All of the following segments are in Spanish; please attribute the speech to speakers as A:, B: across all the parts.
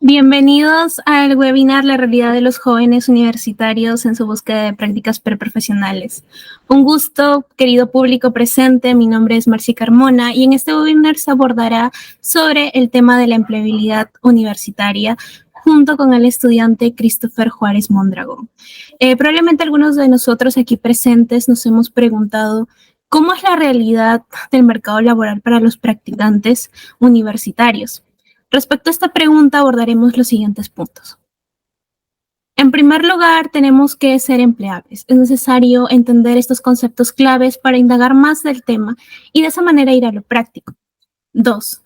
A: Bienvenidos al webinar La realidad de los jóvenes universitarios en su búsqueda de prácticas preprofesionales. Un gusto, querido público presente, mi nombre es Marcia Carmona y en este webinar se abordará sobre el tema de la empleabilidad universitaria junto con el estudiante Christopher Juárez Mondragón. Probablemente algunos de nosotros aquí presentes nos hemos preguntado ¿cómo es la realidad del mercado laboral para los practicantes universitarios? Respecto a esta pregunta abordaremos los siguientes puntos. En primer lugar, tenemos que ser empleables. Es necesario entender estos conceptos claves para indagar más del tema y de esa manera ir a lo práctico. 2.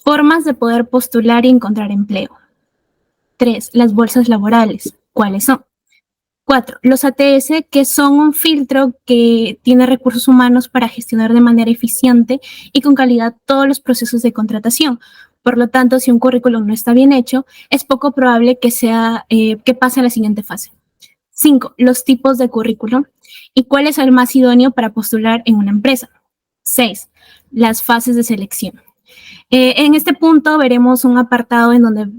A: Formas de poder postular y encontrar empleo. 3. Las bolsas laborales. ¿Cuáles son? 4. Los ATS, que son un filtro que tiene recursos humanos para gestionar de manera eficiente y con calidad todos los procesos de contratación. Por lo tanto, si un currículum no está bien hecho, es poco probable que pase a la siguiente fase. 5. Los tipos de currículum y cuál es el más idóneo para postular en una empresa. 6. Las fases de selección. En este punto veremos un apartado en donde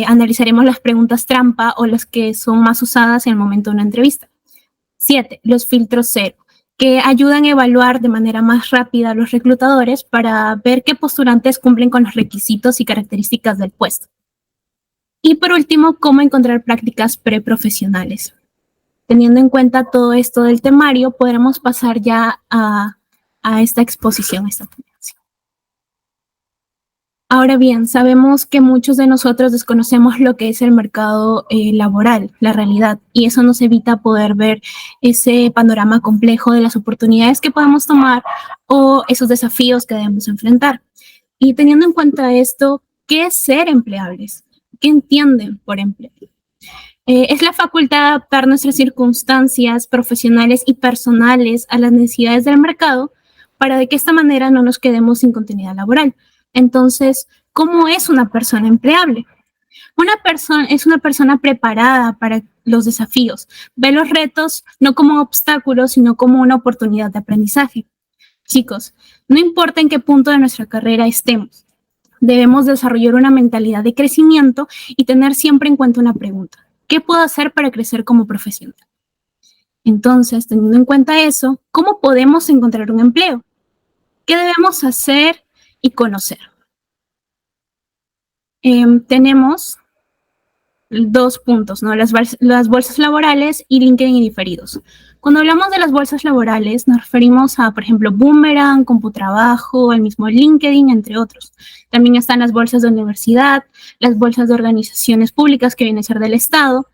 A: analizaremos las preguntas trampa o las que son más usadas en el momento de una entrevista. 7. Los filtros cero, que ayudan a evaluar de manera más rápida a los reclutadores para ver qué postulantes cumplen con los requisitos y características del puesto. Y por último, cómo encontrar prácticas preprofesionales. Teniendo en cuenta todo esto del temario, podremos pasar ya a esta exposición, esta ponencia. Ahora bien, sabemos que muchos de nosotros desconocemos lo que es el mercado laboral, la realidad, y eso nos evita poder ver ese panorama complejo de las oportunidades que podemos tomar o esos desafíos que debemos enfrentar. Y teniendo en cuenta esto, ¿qué es ser empleables? ¿Qué entienden por empleo? Es la facultad de adaptar nuestras circunstancias profesionales y personales a las necesidades del mercado para de que esta manera no nos quedemos sin continuidad laboral. Entonces, ¿cómo es una persona empleable? Es una persona preparada para los desafíos. Ve los retos no como obstáculos, sino como una oportunidad de aprendizaje. Chicos, no importa en qué punto de nuestra carrera estemos, debemos desarrollar una mentalidad de crecimiento y tener siempre en cuenta una pregunta. ¿Qué puedo hacer para crecer como profesional? Entonces, teniendo en cuenta eso, ¿cómo podemos encontrar un empleo? ¿Qué debemos hacer y conocer? Tenemos dos puntos, ¿no? Las bolsas laborales y LinkedIn y diferidos. Cuando hablamos de las bolsas laborales, nos referimos a, por ejemplo, Boomerang, Computrabajo, el mismo LinkedIn, entre otros. También están las bolsas de universidad, las bolsas de organizaciones públicas que vienen a ser del Estado.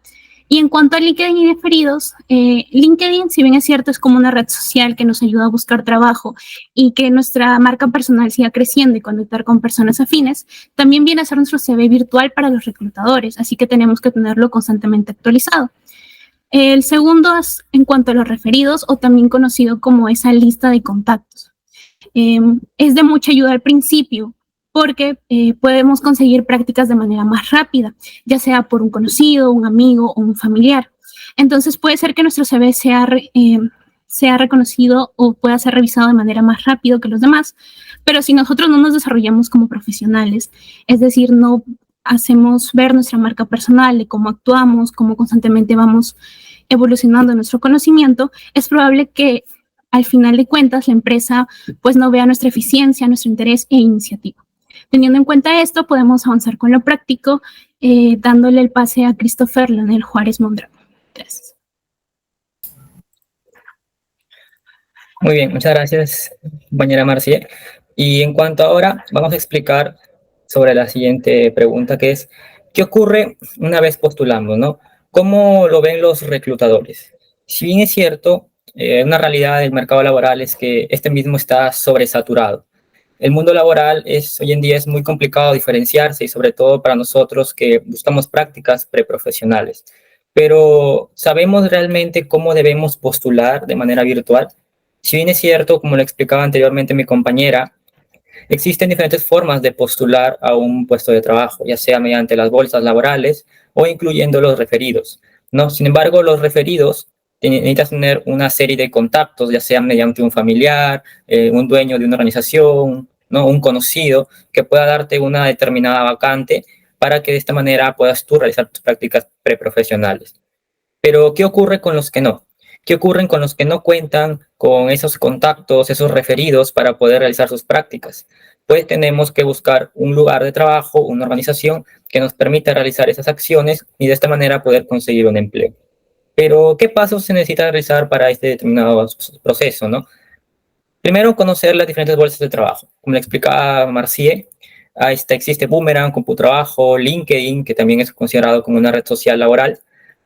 A: Y en cuanto a LinkedIn y referidos, LinkedIn, si bien es cierto, es como una red social que nos ayuda a buscar trabajo y que nuestra marca personal siga creciendo y conectar con personas afines, también viene a ser nuestro CV virtual para los reclutadores, así que tenemos que tenerlo constantemente actualizado. El segundo es en cuanto a los referidos, o también conocido como esa lista de contactos. Es de mucha ayuda al principio, porque podemos conseguir prácticas de manera más rápida, ya sea por un conocido, un amigo o un familiar. Entonces puede ser que nuestro CV sea reconocido o pueda ser revisado de manera más rápida que los demás, pero si nosotros no nos desarrollamos como profesionales, es decir, no hacemos ver nuestra marca personal de cómo actuamos, cómo constantemente vamos evolucionando nuestro conocimiento, es probable que al final de cuentas la empresa pues no vea nuestra eficiencia, nuestro interés e iniciativa. Teniendo en cuenta esto, podemos avanzar con lo práctico, dándole el pase a Christopher Leonel Juárez Mondragón. Gracias.
B: Muy bien, muchas gracias, compañera Marcia. Y en cuanto ahora, vamos a explicar sobre la siguiente pregunta, que es, ¿qué ocurre una vez postulamos, no? ¿Cómo lo ven los reclutadores? Si bien es cierto, una realidad del mercado laboral es que este mismo está sobresaturado. El mundo laboral hoy en día es muy complicado diferenciarse y sobre todo para nosotros que buscamos prácticas preprofesionales. Pero ¿sabemos realmente cómo debemos postular de manera virtual? Si bien es cierto, como lo explicaba anteriormente mi compañera, existen diferentes formas de postular a un puesto de trabajo, ya sea mediante las bolsas laborales o incluyendo los referidos, ¿no? Sin embargo, los referidos necesitas tener una serie de contactos, ya sea mediante un familiar, un dueño de una organización, ¿no? Un conocido que pueda darte una determinada vacante para que de esta manera puedas tú realizar tus prácticas preprofesionales. Pero, ¿qué ocurre con los que no? ¿Qué ocurre con los que no cuentan con esos contactos, esos referidos para poder realizar sus prácticas? Pues tenemos que buscar un lugar de trabajo, una organización que nos permita realizar esas acciones y de esta manera poder conseguir un empleo. Pero, ¿qué pasos se necesita realizar para este determinado proceso, no? Primero, conocer las diferentes bolsas de trabajo. Como le explicaba Marcie, existe Boomerang, CompuTrabajo, LinkedIn, que también es considerado como una red social laboral,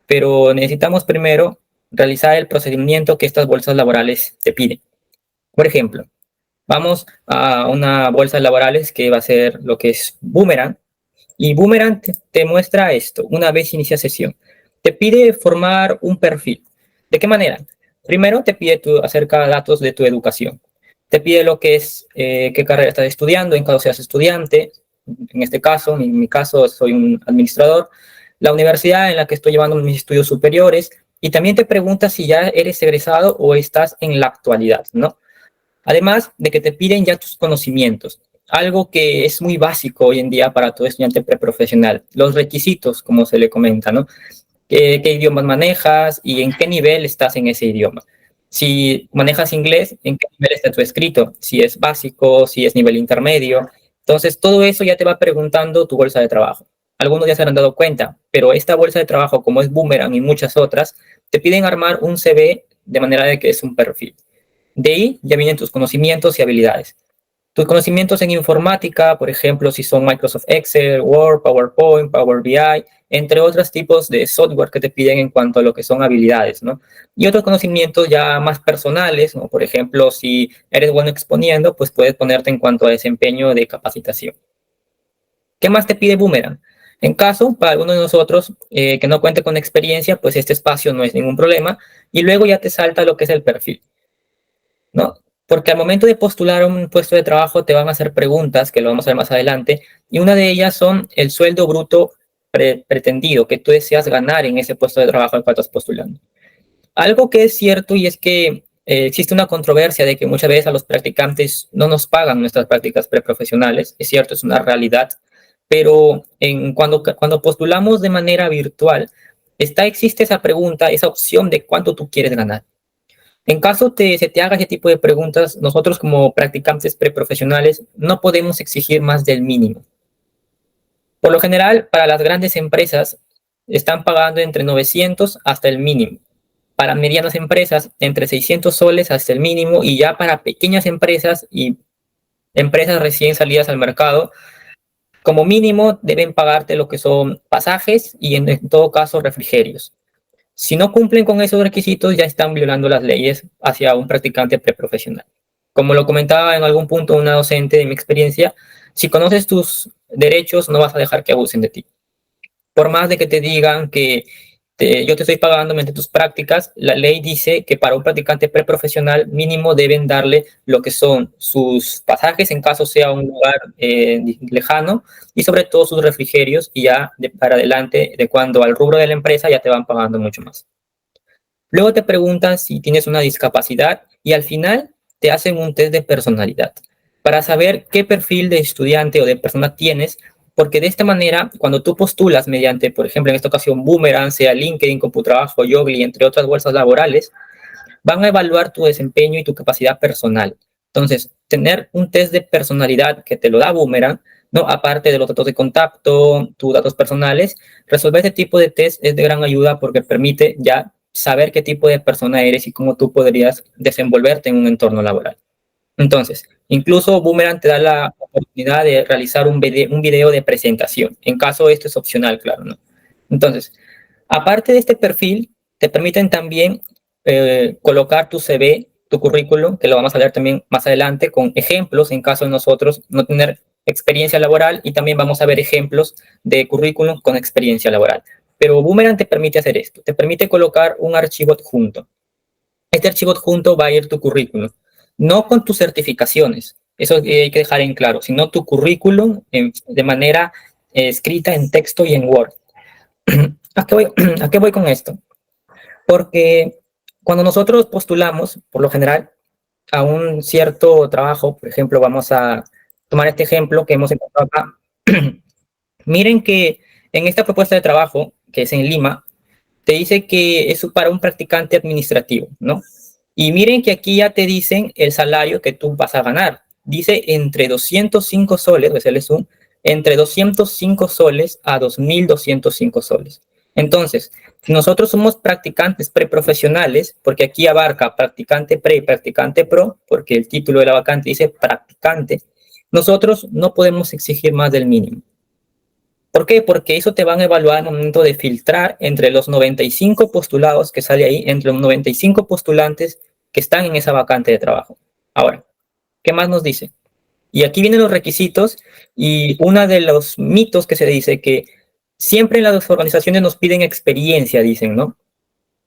B: pero necesitamos primero realizar el procedimiento que estas bolsas laborales te piden. Por ejemplo, vamos a una bolsa de laborales que va a ser lo que es Boomerang, y Boomerang te muestra esto una vez inicia sesión. Te pide formar un perfil. ¿De qué manera? Primero te pide acerca de datos de tu educación. Te pide lo que es qué carrera estás estudiando, en caso seas estudiante. En este caso, en mi caso, soy un administrador. La universidad en la que estoy llevando mis estudios superiores. Y también te pregunta si ya eres egresado o estás en la actualidad, ¿no? Además de que te piden ya tus conocimientos, algo que es muy básico hoy en día para todo estudiante preprofesional, los requisitos, como se le comenta, ¿no? ¿Qué idiomas manejas y en qué nivel estás en ese idioma? Si manejas inglés, ¿en qué nivel está tu escrito? Si es básico, si es nivel intermedio. Entonces, todo eso ya te va preguntando tu bolsa de trabajo. Algunos ya se han dado cuenta, pero esta bolsa de trabajo, como es Boomerang y muchas otras, te piden armar un CV de manera de que es un perfil. De ahí ya vienen tus conocimientos y habilidades. Tus conocimientos en informática, por ejemplo, si son Microsoft Excel, Word, PowerPoint, Power BI, entre otros tipos de software que te piden en cuanto a lo que son habilidades, ¿no? Y otros conocimientos ya más personales, ¿no? Por ejemplo, si eres bueno exponiendo, pues puedes ponerte en cuanto a desempeño de capacitación. ¿Qué más te pide Boomerang? En caso, para alguno de nosotros que no cuente con experiencia, pues este espacio no es ningún problema. Y luego ya te salta lo que es el perfil, ¿no? Porque al momento de postular a un puesto de trabajo te van a hacer preguntas, que lo vamos a ver más adelante, y una de ellas son el sueldo bruto pretendido que tú deseas ganar en ese puesto de trabajo al cual estás postulando. Algo que es cierto y es que existe una controversia de que muchas veces a los practicantes no nos pagan nuestras prácticas preprofesionales, es cierto, es una realidad, pero cuando postulamos de manera virtual, existe esa pregunta, esa opción de cuánto tú quieres ganar. En caso se te haga ese tipo de preguntas, nosotros como practicantes preprofesionales no podemos exigir más del mínimo. Por lo general, para las grandes empresas, están pagando entre 900 hasta el mínimo. Para medianas empresas, entre 600 soles hasta el mínimo, y ya para pequeñas empresas y empresas recién salidas al mercado, como mínimo deben pagarte lo que son pasajes y en todo caso refrigerios. Si no cumplen con esos requisitos, ya están violando las leyes hacia un practicante preprofesional. Como lo comentaba en algún punto una docente de mi experiencia, si conoces tus derechos, no vas a dejar que abusen de ti. Por más de que te digan que yo te estoy pagando mediante tus prácticas, la ley dice que para un practicante preprofesional mínimo deben darle lo que son sus pasajes en caso sea un lugar lejano y sobre todo sus refrigerios y ya para adelante de cuando al rubro de la empresa ya te van pagando mucho más. Luego te preguntan si tienes una discapacidad y al final te hacen un test de personalidad para saber qué perfil de estudiante o de persona tienes, porque de esta manera, cuando tú postulas mediante, por ejemplo, en esta ocasión Boomerang, sea LinkedIn, CompuTrabajo, Yogli, entre otras bolsas laborales, van a evaluar tu desempeño y tu capacidad personal. Entonces, tener un test de personalidad que te lo da Boomerang, ¿no? Aparte de los datos de contacto, tus datos personales, resolver este tipo de test es de gran ayuda porque permite ya saber qué tipo de persona eres y cómo tú podrías desenvolverte en un entorno laboral. Entonces, incluso Boomerang te da la oportunidad de realizar un video de presentación. En caso esto es opcional, claro, ¿no? Entonces, aparte de este perfil, te permiten también colocar tu CV, tu currículum, que lo vamos a ver también más adelante, con ejemplos en caso de nosotros no tener experiencia laboral, y también vamos a ver ejemplos de currículum con experiencia laboral. Pero Boomerang te permite hacer esto, te permite colocar un archivo adjunto. Este archivo adjunto va a ir tu currículum, no con tus certificaciones, eso hay que dejar en claro, sino tu currículum de manera escrita en texto y en Word. ¿A qué voy con esto? Porque cuando nosotros postulamos, por lo general, a un cierto trabajo, por ejemplo, vamos a tomar este ejemplo que hemos encontrado acá, Miren que en esta propuesta de trabajo, que es en Lima, te dice que es para un practicante administrativo, ¿no? Y miren que aquí ya te dicen el salario que tú vas a ganar. Dice entre 205 soles, voy a hacerle zoom, entre 205 soles a 2.205 soles. Entonces, si nosotros somos practicantes preprofesionales, porque aquí abarca practicante pre y practicante pro, porque el título de la vacante dice practicante, nosotros no podemos exigir más del mínimo. ¿Por qué? Porque eso te van a evaluar al momento de filtrar entre los 95 postulados que sale ahí, entre los 95 postulantes que están en esa vacante de trabajo. Ahora, ¿qué más nos dice? Y aquí vienen los requisitos y uno de los mitos que se dice que siempre las organizaciones nos piden experiencia, dicen, ¿no?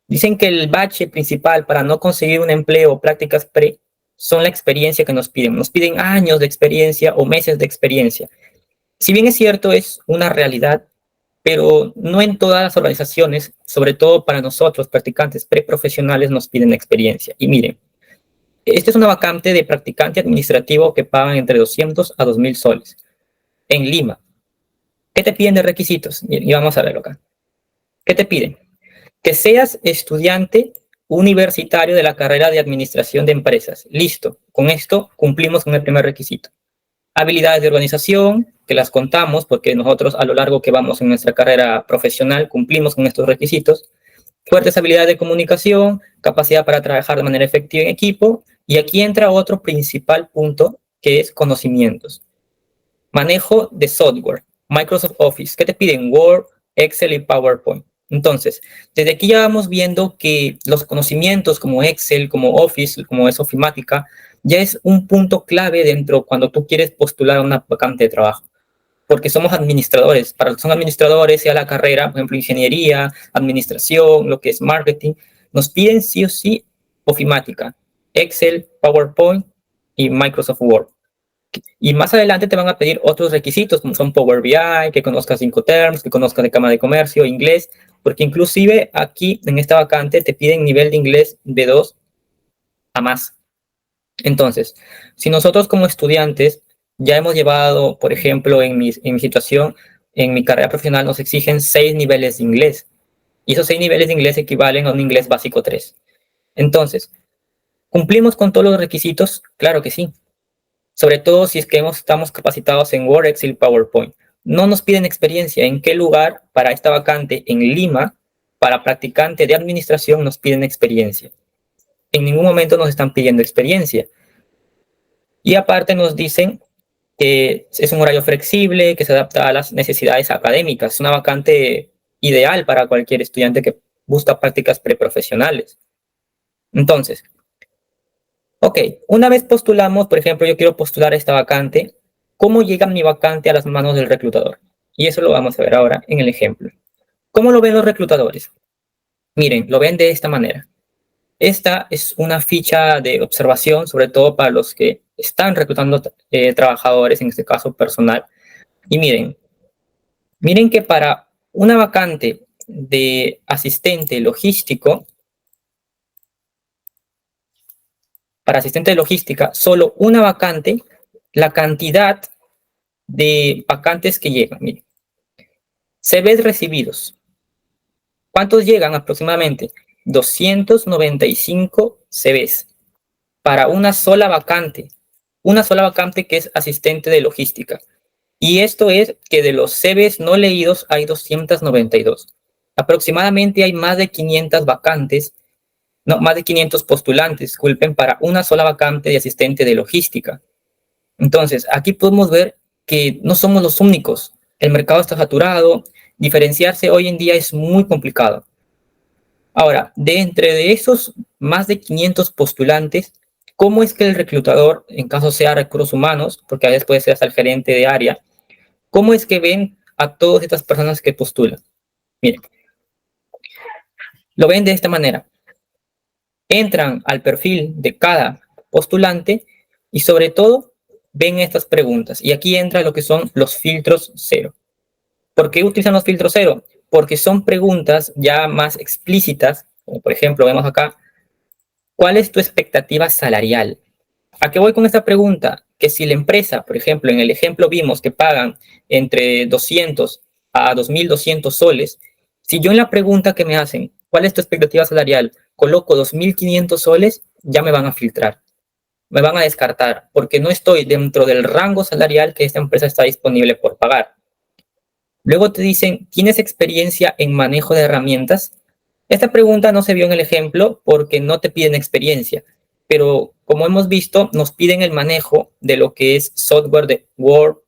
B: Dicen que el bache principal para no conseguir un empleo o prácticas pre son la experiencia que nos piden. Nos piden años de experiencia o meses de experiencia. Si bien es cierto, es una realidad, pero no en todas las organizaciones, sobre todo para nosotros, practicantes preprofesionales, nos piden experiencia. Y miren, esta es una vacante de practicante administrativo que pagan entre 200 a 2.000 soles en Lima. ¿Qué te piden de requisitos? Y vamos a verlo acá. ¿Qué te piden? Que seas estudiante universitario de la carrera de administración de empresas. Listo, con esto cumplimos con el primer requisito. Habilidades de organización, que las contamos porque nosotros a lo largo que vamos en nuestra carrera profesional cumplimos con estos requisitos. Fuertes habilidades de comunicación, capacidad para trabajar de manera efectiva en equipo, y aquí entra otro principal punto que es conocimientos. Manejo de software, Microsoft Office, ¿qué te piden? Word, Excel y PowerPoint. Entonces, desde aquí ya vamos viendo que los conocimientos como Excel, como Office, como es ofimática, ya es un punto clave dentro cuando tú quieres postular a una vacante de trabajo. Porque somos administradores. Para los que son administradores, sea la carrera, por ejemplo, ingeniería, administración, lo que es marketing, nos piden sí o sí ofimática, Excel, PowerPoint y Microsoft Word. Y más adelante te van a pedir otros requisitos, como son Power BI, que conozcas Incoterms, que conozcas de Cámara de Comercio, inglés, porque inclusive aquí en esta vacante te piden nivel de inglés B2 a más. Entonces, si nosotros como estudiantes ya hemos llevado, por ejemplo, en mi situación, en mi carrera profesional nos exigen 6 niveles de inglés. Y esos 6 niveles de inglés equivalen a un inglés básico 3. Entonces, ¿cumplimos con todos los requisitos? Claro que sí. Sobre todo si es que estamos capacitados en Word, Excel, PowerPoint. No nos piden experiencia. ¿En qué lugar para esta vacante en Lima, para practicante de administración, nos piden experiencia? En ningún momento nos están pidiendo experiencia. Y aparte nos dicen que es un horario flexible, que se adapta a las necesidades académicas. Es una vacante ideal para cualquier estudiante que busca prácticas preprofesionales. Entonces, ok, una vez postulamos, por ejemplo, yo quiero postular esta vacante, ¿cómo llega mi vacante a las manos del reclutador? Y eso lo vamos a ver ahora en el ejemplo. ¿Cómo lo ven los reclutadores? Miren, lo ven de esta manera. Esta es una ficha de observación, sobre todo para los que están reclutando trabajadores, en este caso personal. Y miren que para una vacante de asistente logístico, para asistente de logística, solo una vacante, la cantidad de vacantes que llegan. Miren, CVs recibidos. ¿Cuántos llegan aproximadamente? 295 CVs para una sola vacante que es asistente de logística. Y esto es que de los CVs no leídos hay 292. Aproximadamente hay más de 500 vacantes, no, más de 500 postulantes, disculpen, para una sola vacante de asistente de logística. Entonces, aquí podemos ver que no somos los únicos. El mercado está saturado, diferenciarse hoy en día es muy complicado. Ahora, de entre esos más de 500 postulantes, ¿cómo es que el reclutador, en caso sea recursos humanos, porque a veces puede ser hasta el gerente de área, cómo es que ven a todas estas personas que postulan? Miren, lo ven de esta manera. Entran al perfil de cada postulante y sobre todo ven estas preguntas. Y aquí entra lo que son los filtros cero. ¿Por qué utilizan los filtros cero? Porque son preguntas ya más explícitas, como por ejemplo vemos acá, ¿cuál es tu expectativa salarial? ¿A qué voy con esta pregunta? que si la empresa, por ejemplo, en el ejemplo vimos que pagan entre 200 a 2.200 soles, si yo en la pregunta que me hacen, ¿cuál es tu expectativa salarial? Coloco 2.500 soles, ya me van a filtrar, me van a descartar, porque no estoy dentro del rango salarial que esta empresa está disponible por pagar. Luego te dicen, ¿tienes experiencia en manejo de herramientas? Esta pregunta no se vio en el ejemplo porque no te piden experiencia, pero como hemos visto, nos piden el manejo de lo que es software de Word,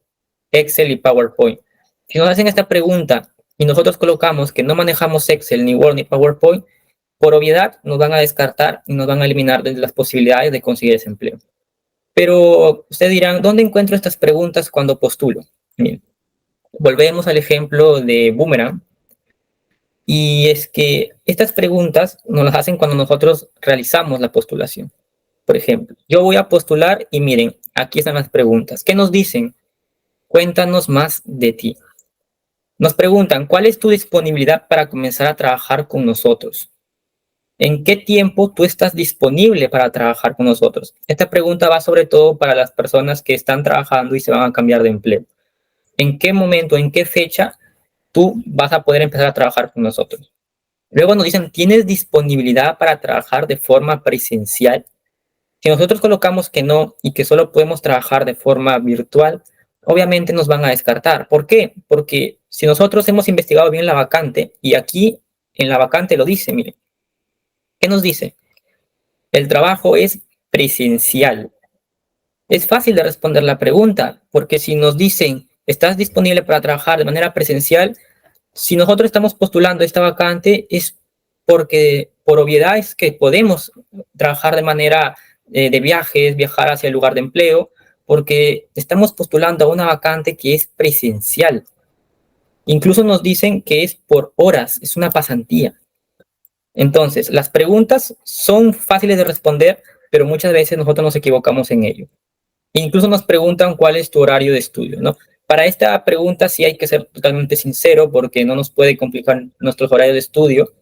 B: Excel y PowerPoint. Si nos hacen esta pregunta y nosotros colocamos que no manejamos Excel, ni Word, ni PowerPoint, por obviedad nos van a descartar y nos van a eliminar de las posibilidades de conseguir ese empleo. Pero ustedes dirán, ¿dónde encuentro estas preguntas cuando postulo? Bien, volvemos al ejemplo de Boomerang. Y es que estas preguntas nos las hacen cuando nosotros realizamos la postulación. Por ejemplo, yo voy a postular y miren, aquí están las preguntas. ¿Qué nos dicen? Cuéntanos más de ti. Nos preguntan, ¿cuál es tu disponibilidad para comenzar a trabajar con nosotros? ¿En qué tiempo tú estás disponible para trabajar con nosotros? Esta pregunta va sobre todo para las personas que están trabajando y se van a cambiar de empleo. ¿En qué momento, en qué fecha tú vas a poder empezar a trabajar con nosotros? Luego nos dicen, ¿tienes disponibilidad para trabajar de forma presencial? Si nosotros colocamos que no y que solo podemos trabajar de forma virtual, obviamente nos van a descartar. ¿Por qué? Porque si nosotros hemos investigado bien la vacante, y aquí en la vacante lo dice, miren, ¿qué nos dice? El trabajo es presencial. Es fácil de responder la pregunta, porque si nos dicen, ¿estás disponible para trabajar de manera presencial? Si nosotros estamos postulando esta vacante es porque por obviedad es que podemos trabajar de manera de viajes, viajar hacia el lugar de empleo, porque estamos postulando a una vacante que es presencial. Incluso nos dicen que es por horas, es una pasantía. Entonces, las preguntas son fáciles de responder, pero muchas veces nosotros nos equivocamos en ello. Incluso nos preguntan cuál es tu horario de estudio, ¿no? Para esta pregunta sí hay que ser totalmente sincero porque no nos puede complicar nuestros horarios de estudio,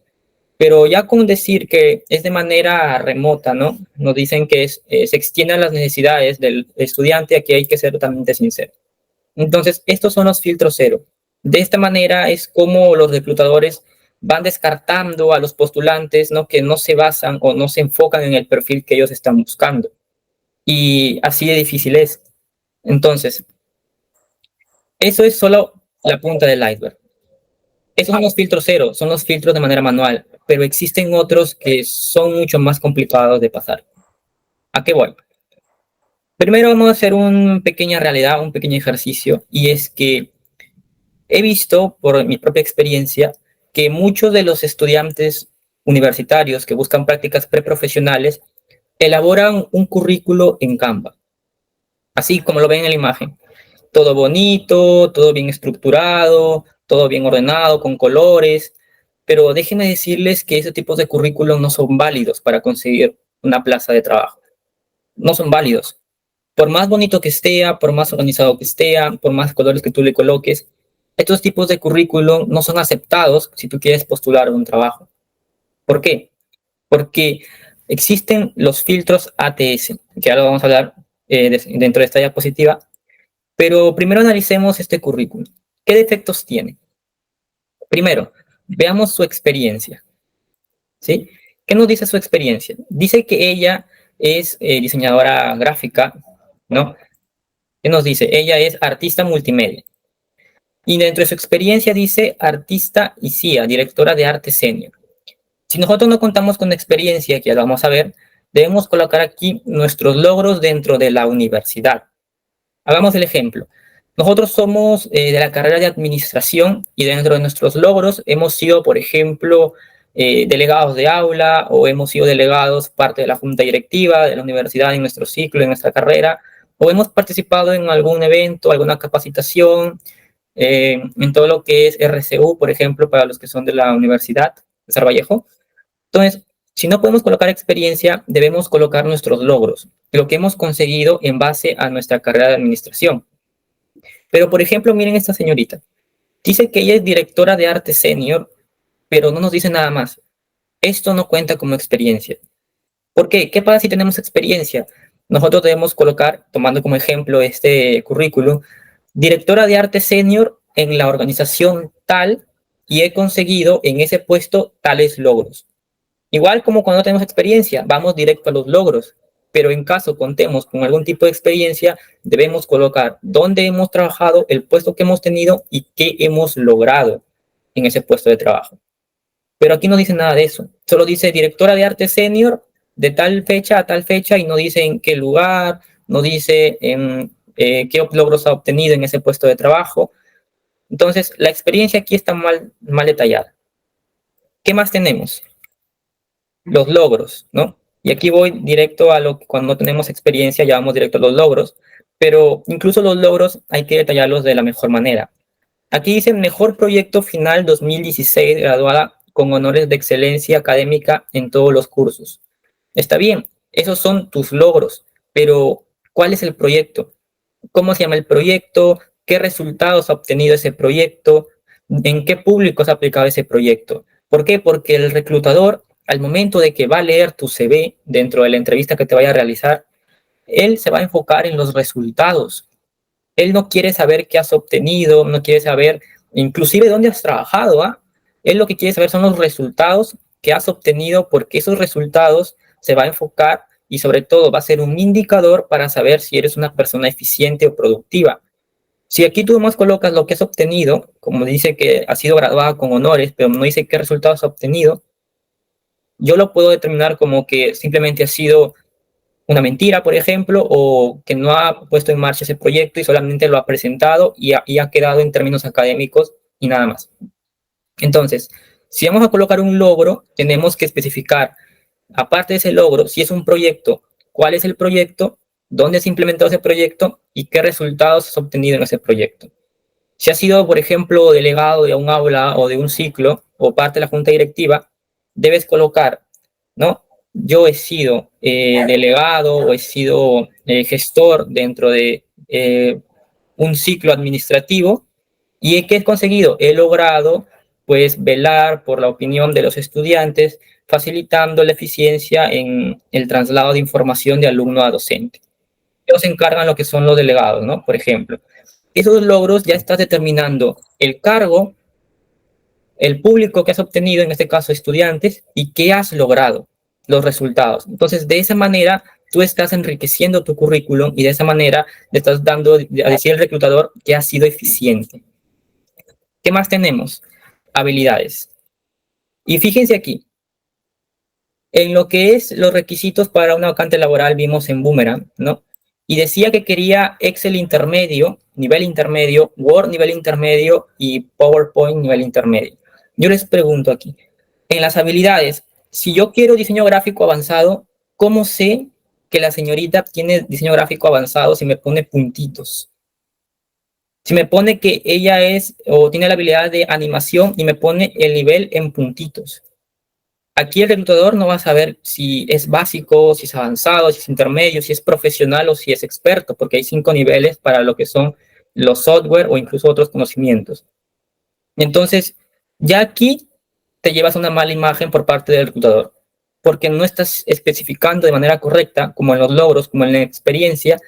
B: pero ya con decir que es de manera remota, ¿no? Nos dicen que se extiendan las necesidades del estudiante, aquí hay que ser totalmente sincero. Entonces, estos son los filtros cero. De esta manera es como los reclutadores van descartando a los postulantes, ¿no? Que no se basan o no se enfocan en el perfil que ellos están buscando. Y así de difícil es. Entonces, eso es solo la punta del iceberg. Esos son los filtros cero, son los filtros de manera manual, pero existen otros que son mucho más complicados de pasar. ¿A qué voy? Primero vamos a hacer una pequeña realidad, un pequeño ejercicio, y es que he visto por mi propia experiencia que muchos de los estudiantes universitarios que buscan prácticas preprofesionales elaboran un currículo en Canva, así como lo ven en la imagen. Todo bonito, todo bien estructurado, todo bien ordenado, con colores, pero déjenme decirles que esos tipos de currículum no son válidos para conseguir una plaza de trabajo. No son válidos. Por más bonito que esté, por más organizado que esté, por más colores que tú le coloques, estos tipos de currículum no son aceptados si tú quieres postular a un trabajo. ¿Por qué? Porque existen los filtros ATS, que ahora vamos a hablar dentro de esta diapositiva. Pero primero analicemos este currículum. ¿Qué defectos tiene? Primero, veamos su experiencia. ¿Sí? ¿Qué nos dice su experiencia? Dice que ella es diseñadora gráfica, ¿no? ¿Qué nos dice? Ella es artista multimedia. Y dentro de su experiencia dice artista y CIA, directora de arte senior. Si nosotros no contamos con experiencia, que ya lo vamos a ver, debemos colocar aquí nuestros logros dentro de la universidad. Hagamos el ejemplo. Nosotros somos de la carrera de administración y dentro de nuestros logros hemos sido, por ejemplo, delegados de aula o hemos sido delegados parte de la junta directiva de la universidad en nuestro ciclo, en nuestra carrera, o hemos participado en algún evento, alguna capacitación, en todo lo que es RCU, por ejemplo, para los que son de la Universidad de Sarvallejo. Entonces, si no podemos colocar experiencia, debemos colocar nuestros logros, lo que hemos conseguido en base a nuestra carrera de administración. Pero, por ejemplo, miren esta señorita. Dice que ella es directora de arte senior, pero no nos dice nada más. Esto no cuenta como experiencia. ¿Por qué? ¿Qué pasa si tenemos experiencia? nosotros debemos colocar, tomando como ejemplo este currículum, directora de arte senior en la organización tal y he conseguido en ese puesto tales logros. Igual como cuando tenemos experiencia, vamos directo a los logros, pero en caso contemos con algún tipo de experiencia, debemos colocar dónde hemos trabajado, el puesto que hemos tenido y qué hemos logrado en ese puesto de trabajo. Pero aquí no dice nada de eso, solo dice directora de arte senior de tal fecha a tal fecha y no dice en qué lugar, no dice qué logros ha obtenido en ese puesto de trabajo. Entonces, la experiencia aquí está mal detallada. ¿Qué más tenemos? Los logros, ¿no? Y aquí voy directo a lo que cuando no tenemos experiencia, ya vamos directo a los logros, pero incluso los logros hay que detallarlos de la mejor manera. Aquí dice mejor proyecto final 2016, graduada con honores de excelencia académica en todos los cursos. Está bien, esos son tus logros, pero ¿cuál es el proyecto? ¿Cómo se llama el proyecto? ¿Qué resultados ha obtenido ese proyecto? ¿En qué público has aplicado ese proyecto? ¿Por qué? Porque el reclutador, al momento de que va a leer tu CV dentro de la entrevista que te vaya a realizar, él se va a enfocar en los resultados. Él no quiere saber qué has obtenido, no quiere saber inclusive dónde has trabajado, ¿ah? Él lo que quiere saber son los resultados que has obtenido, porque esos resultados se va a enfocar y sobre todo va a ser un indicador para saber si eres una persona eficiente o productiva. Si aquí tú más colocas lo que has obtenido, como dice que ha sido graduada con honores, pero no dice qué resultados ha obtenido, yo lo puedo determinar como que simplemente ha sido una mentira, por ejemplo, o que no ha puesto en marcha ese proyecto y solamente lo ha presentado y ha quedado en términos académicos y nada más. Entonces, si vamos a colocar un logro, tenemos que especificar, aparte de ese logro, si es un proyecto, cuál es el proyecto, dónde se implementó ese proyecto y qué resultados has obtenido en ese proyecto. Si has sido, por ejemplo, delegado de un aula o de un ciclo o parte de la junta directiva, debes colocar, ¿no? Yo he sido delegado o he sido gestor dentro de un ciclo administrativo y ¿qué he conseguido? He logrado, pues, velar por la opinión de los estudiantes, facilitando la eficiencia en el traslado de información de alumno a docente. Ellos se encargan lo que son los delegados, ¿no? Por ejemplo. Esos logros ya estás determinando el cargo, el público que has obtenido, en este caso estudiantes, y qué has logrado, los resultados. Entonces, de esa manera, tú estás enriqueciendo tu currículum y de esa manera le estás dando a decir al reclutador que has sido eficiente. ¿Qué más tenemos? Habilidades. Y fíjense aquí, en lo que es los requisitos para una vacante laboral vimos en Boomerang, ¿no? Y decía que quería Excel intermedio, nivel intermedio, Word nivel intermedio y PowerPoint nivel intermedio. Yo les pregunto aquí, en las habilidades, si yo quiero diseño gráfico avanzado, ¿cómo sé que la señorita tiene diseño gráfico avanzado si me pone puntitos? Si me pone que ella es o tiene la habilidad de animación y me pone el nivel en puntitos. Aquí el reclutador no va a saber si es básico, si es avanzado, si es intermedio, si es profesional o si es experto, porque hay 5 niveles para lo que son los software o incluso otros conocimientos. Entonces, ya aquí te llevas una mala imagen por parte del reclutador, porque no estás especificando de manera correcta, como en los logros, como en la experiencia,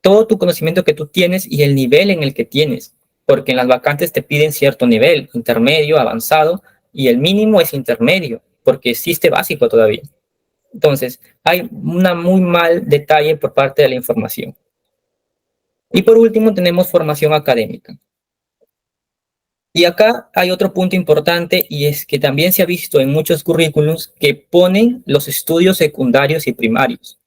B: todo tu conocimiento que tú tienes y el nivel en el que tienes, porque en las vacantes te piden cierto nivel, intermedio, avanzado, y el mínimo es intermedio, porque existe básico todavía. Entonces, hay un muy mal detalle por parte de la información. Y por último, tenemos formación académica. Y acá hay otro punto importante y es que también se ha visto en muchos currículums que ponen los estudios secundarios y primarios.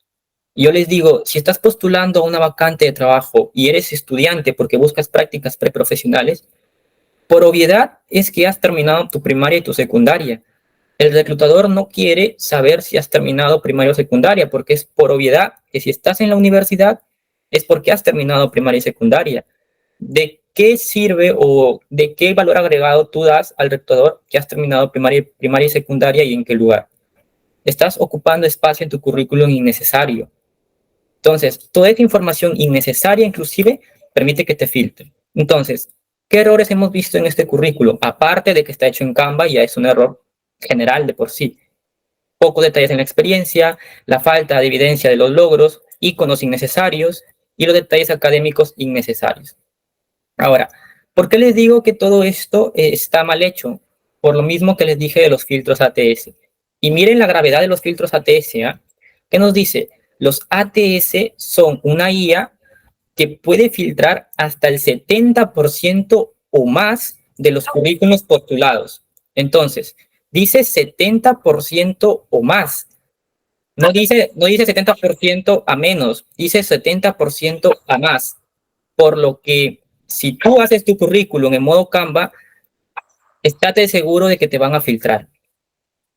B: Y yo les digo, si estás postulando a una vacante de trabajo y eres estudiante porque buscas prácticas preprofesionales, por obviedad es que has terminado tu primaria y tu secundaria. El reclutador no quiere saber si has terminado primaria o secundaria, porque es por obviedad que si estás en la universidad es porque has terminado primaria y secundaria. ¿De qué sirve o de qué valor agregado tú das al reclutador que has terminado primaria y secundaria y en qué lugar? Estás ocupando espacio en tu currículum innecesario. Entonces, toda esta información innecesaria inclusive permite que te filtre. Entonces, ¿qué errores hemos visto en este currículo? Aparte de que está hecho en Canva, ya es un error general de por sí. Pocos detalles en la experiencia, la falta de evidencia de los logros, iconos innecesarios y los detalles académicos innecesarios. Ahora, ¿por qué les digo que todo esto está mal hecho? Por lo mismo que les dije de los filtros ATS. Y miren la gravedad de los filtros ATS, ¿eh? ¿Qué nos dice? Los ATS son una IA que puede filtrar hasta el 70% o más de los currículos postulados. Entonces, dice 70% o más. No dice 70% a menos, dice 70% a más. Por lo que si tú haces tu currículum en modo Canva, estate seguro de que te van a filtrar.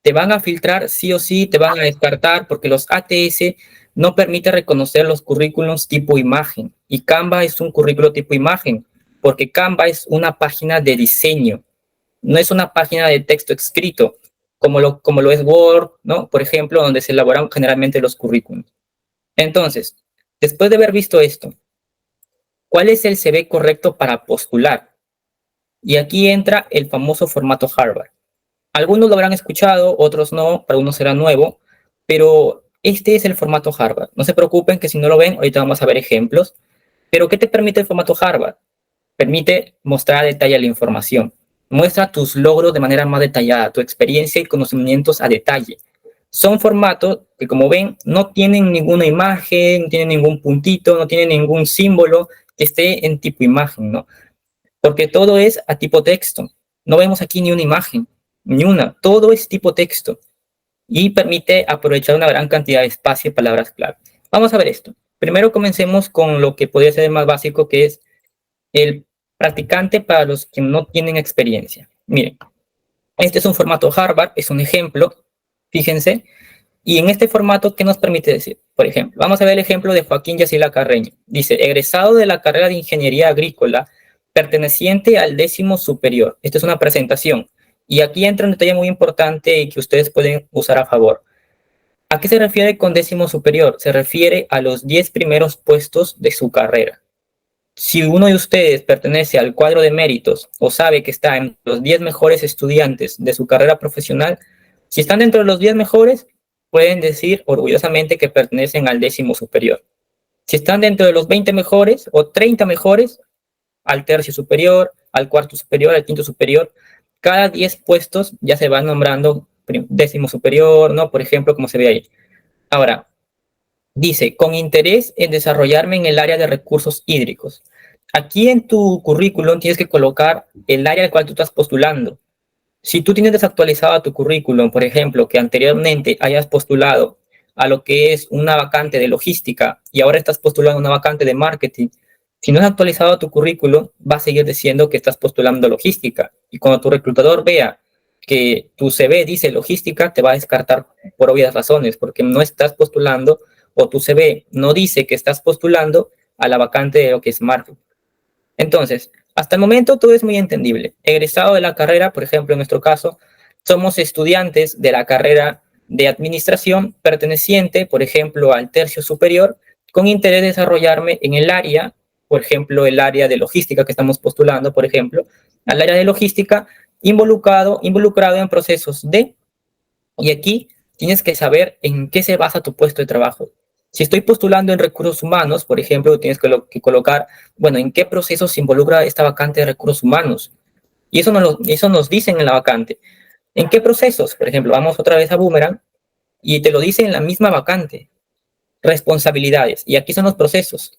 B: Te van a filtrar sí o sí, te van a descartar porque los ATS no permiten reconocer los currículums tipo imagen. Y Canva es un currículo tipo imagen, porque Canva es una página de diseño, no es una página de texto escrito, como lo es Word, ¿no? Por ejemplo, donde se elaboran generalmente los currículums. Entonces, después de haber visto esto, ¿cuál es el CV correcto para postular? Y aquí entra el famoso formato Harvard. Algunos lo habrán escuchado, otros no, para unos será nuevo, pero este es el formato Harvard. No se preocupen que si no lo ven, ahorita vamos a ver ejemplos. Pero ¿qué te permite el formato Harvard? Permite mostrar a detalle la información. Muestra tus logros de manera más detallada, tu experiencia y conocimientos a detalle. Son formatos que, como ven, no tienen ninguna imagen, no tienen ningún puntito, no tienen ningún símbolo que esté en tipo imagen, ¿no? Porque todo es a tipo texto. No vemos aquí ni una imagen, ni una. Todo es tipo texto y permite aprovechar una gran cantidad de espacio y palabras clave. Vamos a ver esto. Primero comencemos con lo que podría ser el más básico, que es el practicante para los que no tienen experiencia. Miren, este es un formato Harvard, es un ejemplo, fíjense, y en este formato, ¿qué nos permite decir? Por ejemplo, vamos a ver el ejemplo de Joaquín Yacila Carreño. Dice, egresado de la carrera de Ingeniería Agrícola, perteneciente al 10º superior. Esta es una presentación. Y aquí entra un detalle muy importante y que ustedes pueden usar a favor. ¿A qué se refiere con 10º superior? Se refiere a los 10 primeros puestos de su carrera. Si uno de ustedes pertenece al cuadro de méritos o sabe que está en los 10 mejores estudiantes de su carrera profesional, si están dentro de los 10 mejores, pueden decir orgullosamente que pertenecen al 10º superior. Si están dentro de los 20 mejores o 30 mejores, al 3º superior, al 4º superior, al 5º superior, cada 10 puestos ya se van nombrando 10º superior, ¿no? Por ejemplo, como se ve ahí. Ahora, dice, con interés en desarrollarme en el área de recursos hídricos. Aquí en tu currículum tienes que colocar el área al cual tú estás postulando. Si tú tienes desactualizado tu currículum, por ejemplo, que anteriormente hayas postulado a lo que es una vacante de logística y ahora estás postulando a una vacante de marketing, si no has actualizado tu currículum, va a seguir diciendo que estás postulando logística. Y cuando tu reclutador vea que tu CV dice logística, te va a descartar por obvias razones, porque no estás postulando o tu CV no dice que estás postulando a la vacante de lo que es marketing. Entonces, hasta el momento todo es muy entendible. Egresado de la carrera, por ejemplo, en nuestro caso, somos estudiantes de la carrera de administración perteneciente, por ejemplo, al 3º superior, con interés de desarrollarme en el área, por ejemplo, el área de logística que estamos postulando, por ejemplo, al área de logística involucrado en procesos de, y aquí tienes que saber en qué se basa tu puesto de trabajo. Si estoy postulando en recursos humanos, por ejemplo, tienes que colocar, bueno, en qué procesos se involucra esta vacante de recursos humanos. Y eso nos dicen en la vacante. ¿En qué procesos? Por ejemplo, vamos otra vez a Boomerang y te lo dicen en la misma vacante. Responsabilidades. Y aquí son los procesos.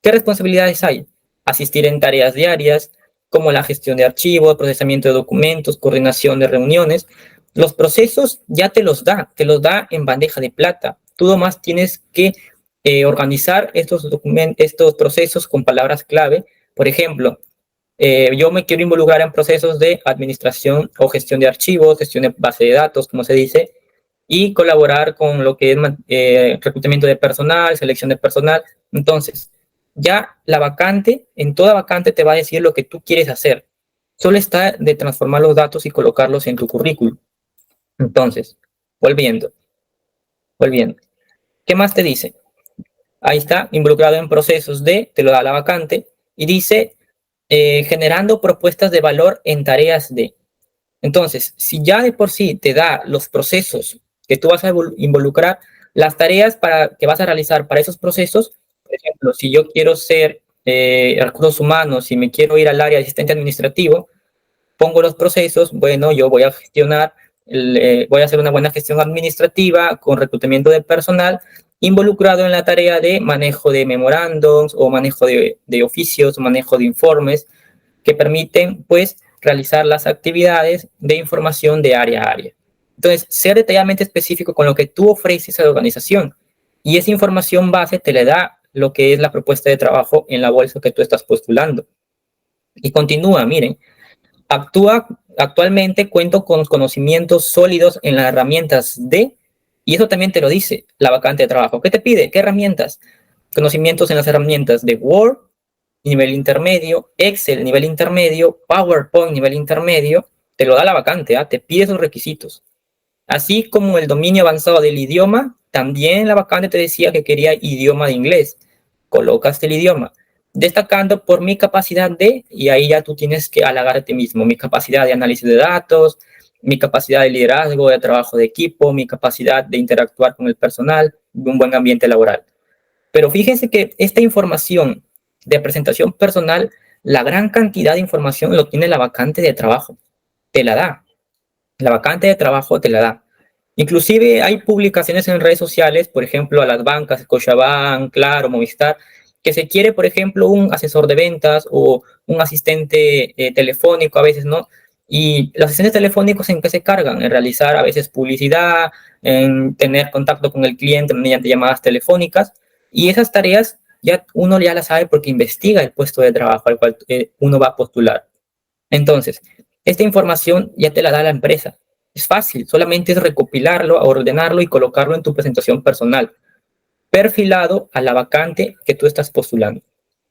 B: ¿Qué responsabilidades hay? Asistir en tareas diarias, como la gestión de archivos, procesamiento de documentos, coordinación de reuniones. Los procesos ya te los da en bandeja de plata. Tú nomás tienes que organizar estos procesos con palabras clave. Por ejemplo, yo me quiero involucrar en procesos de administración o gestión de archivos, gestión de base de datos, como se dice, y colaborar con lo que es reclutamiento de personal, selección de personal. Entonces, ya la vacante, en toda vacante te va a decir lo que tú quieres hacer. Solo está de transformar los datos y colocarlos en tu currículum. Entonces, volviendo. ¿Qué más te dice? Ahí está, involucrado en procesos de, te lo da la vacante, y dice, generando propuestas de valor en tareas de. Entonces, si ya de por sí te da los procesos que tú vas a involucrar, Las tareas que vas a realizar para esos procesos, por ejemplo, si yo quiero ser recursos humanos y me quiero ir al área de asistente administrativo, pongo los procesos, bueno, yo voy a gestionar, voy a hacer una buena gestión administrativa con reclutamiento de personal involucrado en la tarea de manejo de memorándums o manejo de oficios, manejo de informes que permiten, pues, realizar las actividades de información de área a área. Entonces, ser detalladamente específico con lo que tú ofreces a la organización. Y esa información base te le da lo que es la propuesta de trabajo en la bolsa que tú estás postulando. Y continúa, miren, actualmente cuento con conocimientos sólidos en las herramientas y eso también te lo dice la vacante de trabajo. ¿Qué te pide? ¿Qué herramientas? Conocimientos en las herramientas de Word, nivel intermedio, Excel, nivel intermedio, PowerPoint, nivel intermedio, te lo da la vacante, te pide esos requisitos. Así como el dominio avanzado del idioma, también la vacante te decía que quería idioma de inglés. Colocaste el idioma, destacando por mi capacidad y ahí ya tú tienes que halagar a ti mismo, mi capacidad de análisis de datos, mi capacidad de liderazgo, de trabajo de equipo, mi capacidad de interactuar con el personal, de un buen ambiente laboral. Pero fíjense que esta información de presentación personal, la gran cantidad de información lo tiene la vacante de trabajo. Te la da. La vacante de trabajo te la da. Inclusive hay publicaciones en redes sociales, por ejemplo, a las bancas, Scotiabank, Claro, Movistar, que se quiere, por ejemplo, un asesor de ventas o un asistente telefónico a veces, ¿no? Y los asistentes telefónicos, ¿en qué se cargan? En realizar a veces publicidad, en tener contacto con el cliente mediante llamadas telefónicas. Y esas tareas uno ya las sabe porque investiga el puesto de trabajo al cual uno va a postular. Entonces, esta información ya te la da la empresa. Es fácil, solamente es recopilarlo, ordenarlo y colocarlo en tu presentación personal, perfilado a la vacante que tú estás postulando.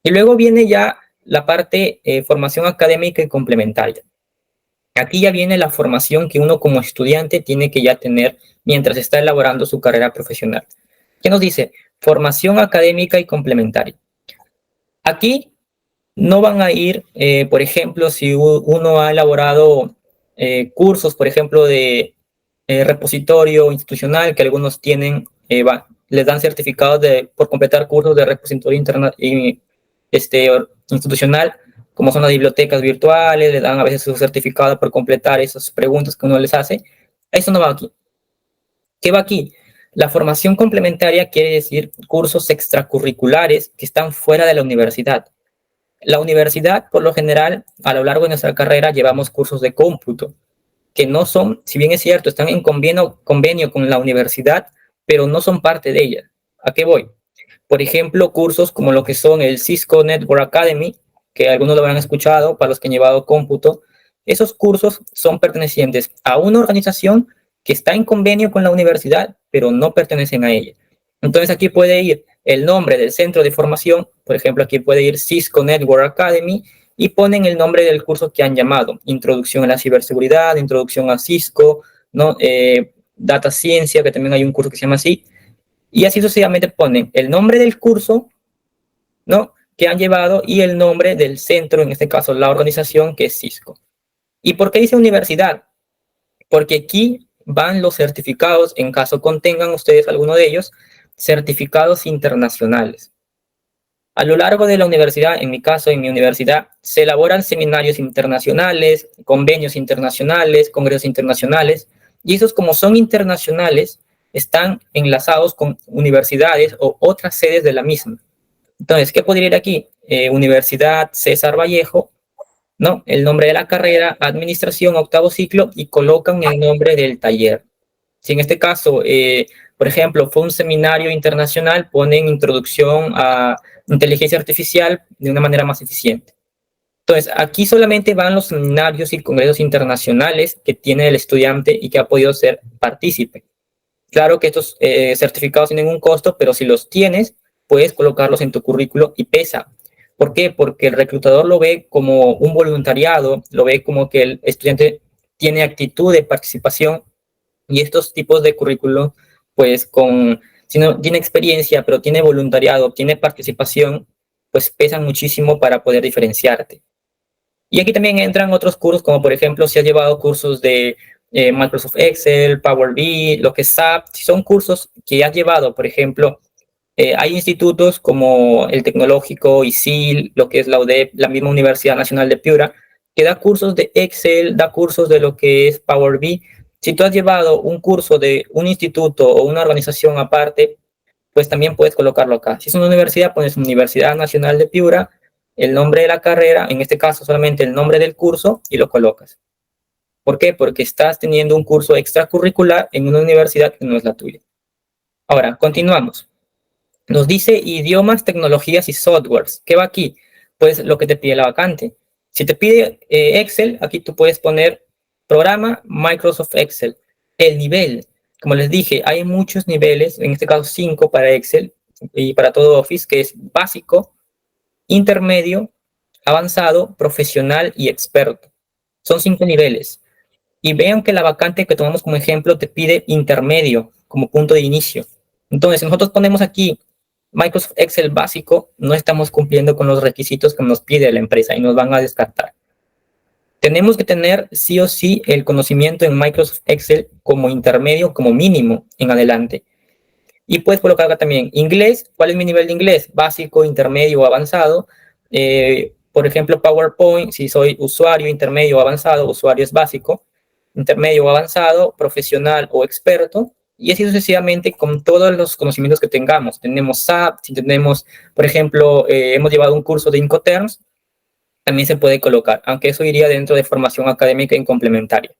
B: Y luego viene ya la parte formación académica y complementaria. Aquí ya viene la formación que uno como estudiante tiene que ya tener mientras está elaborando su carrera profesional. ¿Qué nos dice? Formación académica y complementaria. Aquí no van a ir, por ejemplo, si uno ha elaborado cursos, por ejemplo, de repositorio institucional, que algunos tienen, les dan certificados por completar cursos de repositorio institucional, como son las bibliotecas virtuales, les dan a veces su certificado por completar esas preguntas que uno les hace. Eso no va aquí. ¿Qué va aquí? La formación complementaria quiere decir cursos extracurriculares que están fuera de la universidad. La universidad, por lo general, a lo largo de nuestra carrera, llevamos cursos de cómputo, que no son, si bien es cierto, están en convenio con la universidad, pero no son parte de ella. ¿A qué voy? Por ejemplo, cursos como lo que son el Cisco Network Academy, que algunos lo habrán escuchado, para los que han llevado cómputo. Esos cursos son pertenecientes a una organización que está en convenio con la universidad, pero no pertenecen a ella. Entonces aquí puede ir el nombre del centro de formación, por ejemplo, aquí puede ir Cisco Network Academy, y ponen el nombre del curso que han llamado, Introducción a la Ciberseguridad, Introducción a Cisco, ¿no? Data Ciencia, que también hay un curso que se llama así, y así sucesivamente ponen el nombre del curso, ¿no?, que han llevado y el nombre del centro, en este caso la organización, que es Cisco. ¿Y por qué dice universidad? Porque aquí van los certificados, en caso contengan ustedes alguno de ellos, certificados internacionales. A lo largo de la universidad, en mi caso, en mi universidad, se elaboran seminarios internacionales, convenios internacionales, congresos internacionales, y esos, como son internacionales, están enlazados con universidades o otras sedes de la misma. Entonces, ¿qué podría ir aquí? Universidad César Vallejo, ¿no? El nombre de la carrera, administración, octavo ciclo, y colocan el nombre del taller. Si en este caso, por ejemplo, fue un seminario internacional, ponen introducción a inteligencia artificial de una manera más eficiente. Entonces, aquí solamente van los seminarios y congresos internacionales que tiene el estudiante y que ha podido ser partícipe. Claro que estos certificados tienen un costo, pero si los tienes, puedes colocarlos en tu currículo y pesa. ¿Por qué? Porque el reclutador lo ve como un voluntariado, lo ve como que el estudiante tiene actitud de participación, y estos tipos de currículo, pues si no tiene experiencia, pero tiene voluntariado, tiene participación, pues pesan muchísimo para poder diferenciarte. Y aquí también entran otros cursos, como por ejemplo, si has llevado cursos de Microsoft Excel, Power BI, lo que es SAP. Si son cursos que has llevado, por ejemplo, hay institutos como el Tecnológico, ISIL, lo que es la UDEP, la misma Universidad Nacional de Piura, que da cursos de Excel, da cursos de lo que es Power BI. Si tú has llevado un curso de un instituto o una organización aparte, pues también puedes colocarlo acá. Si es una universidad, pones Universidad Nacional de Piura, el nombre de la carrera, en este caso solamente el nombre del curso, y lo colocas. ¿Por qué? Porque estás teniendo un curso extracurricular en una universidad que no es la tuya. Ahora, continuamos. Nos dice idiomas, tecnologías y softwares. ¿Qué va aquí? Pues lo que te pide la vacante. Si te pide Excel, aquí tú puedes poner programa Microsoft Excel. El nivel, como les dije, hay muchos niveles, en este caso 5 para Excel y para todo Office, que es básico, intermedio, avanzado, profesional y experto. Son 5 niveles. Y vean que la vacante que tomamos como ejemplo te pide intermedio como punto de inicio. Entonces, si nosotros ponemos aquí Microsoft Excel básico, no estamos cumpliendo con los requisitos que nos pide la empresa y nos van a descartar. Tenemos que tener sí o sí el conocimiento en Microsoft Excel como intermedio, como mínimo en adelante. Y puedes colocar acá también inglés. ¿Cuál es mi nivel de inglés? Básico, intermedio o avanzado. Por ejemplo, PowerPoint, si soy usuario, intermedio o avanzado, usuario es básico, intermedio o avanzado, profesional o experto, y así sucesivamente con todos los conocimientos que tengamos. Tenemos SAP, si tenemos, por ejemplo, hemos llevado un curso de Incoterms, también se puede colocar, aunque eso iría dentro de formación académica y complementaria.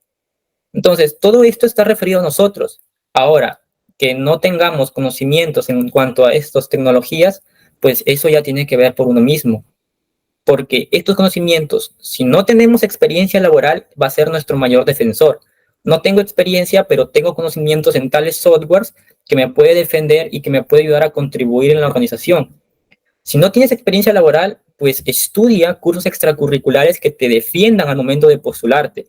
B: Entonces, todo esto está referido a nosotros. Ahora, que no tengamos conocimientos en cuanto a estas tecnologías, pues eso ya tiene que ver por uno mismo. Porque estos conocimientos, si no tenemos experiencia laboral, va a ser nuestro mayor defensor. No tengo experiencia, pero tengo conocimientos en tales softwares que me puede defender y que me puede ayudar a contribuir en la organización. Si no tienes experiencia laboral, pues estudia cursos extracurriculares que te defiendan al momento de postularte.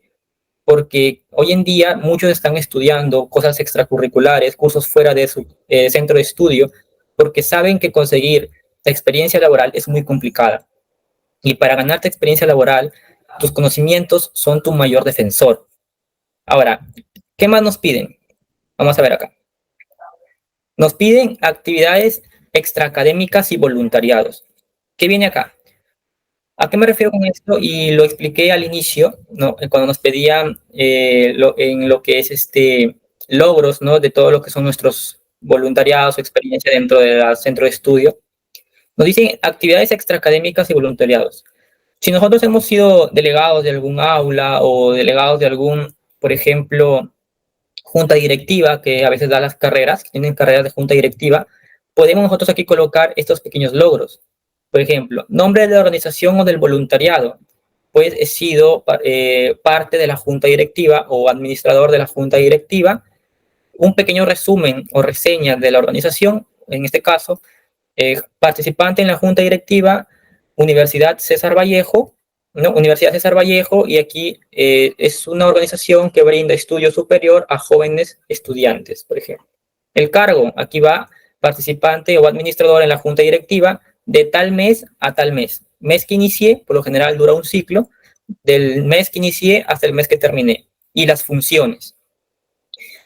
B: Porque hoy en día muchos están estudiando cosas extracurriculares, cursos fuera de su centro de estudio, porque saben que conseguir la experiencia laboral es muy complicada. Y para ganarte experiencia laboral, tus conocimientos son tu mayor defensor. Ahora, ¿qué más nos piden? Vamos a ver acá. Nos piden actividades extraacadémicas y voluntariados. ¿Qué viene acá? ¿A qué me refiero con esto? Y lo expliqué al inicio, ¿no? Cuando nos pedían en lo que es logros, ¿no? De todo lo que son nuestros voluntariados o experiencia dentro del centro de estudio. Nos dicen actividades extraacadémicas y voluntariados. Si nosotros hemos sido delegados de algún aula o delegados de algún, por ejemplo, junta directiva, que a veces da las carreras, que tienen carreras de junta directiva, podemos nosotros aquí colocar estos pequeños logros. Por ejemplo, nombre de la organización o del voluntariado. Pues he sido parte de la junta directiva o administrador de la junta directiva. Un pequeño resumen o reseña de la organización, en este caso, participante en la junta directiva, Universidad César Vallejo, ¿no? Universidad César Vallejo, y aquí es una organización que brinda estudio superior a jóvenes estudiantes, por ejemplo. El cargo, aquí va participante o administrador en la junta directiva de tal mes a tal mes. Mes que inicié, por lo general dura un ciclo, del mes que inicié hasta el mes que terminé. Y las funciones.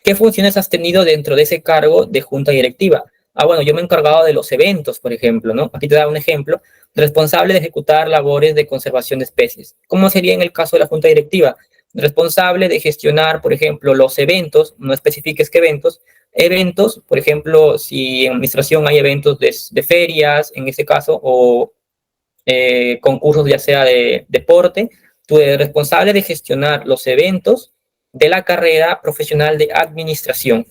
B: ¿Qué funciones has tenido dentro de ese cargo de junta directiva? Bueno, yo me he encargado de los eventos, por ejemplo, ¿no? Aquí te da un ejemplo. Responsable de ejecutar labores de conservación de especies. ¿Cómo sería en el caso de la junta directiva? Responsable de gestionar, por ejemplo, los eventos, no especifiques qué eventos, por ejemplo, si en administración hay eventos de ferias, en este caso, o concursos ya sea de deporte, tú eres responsable de gestionar los eventos de la carrera profesional de administración.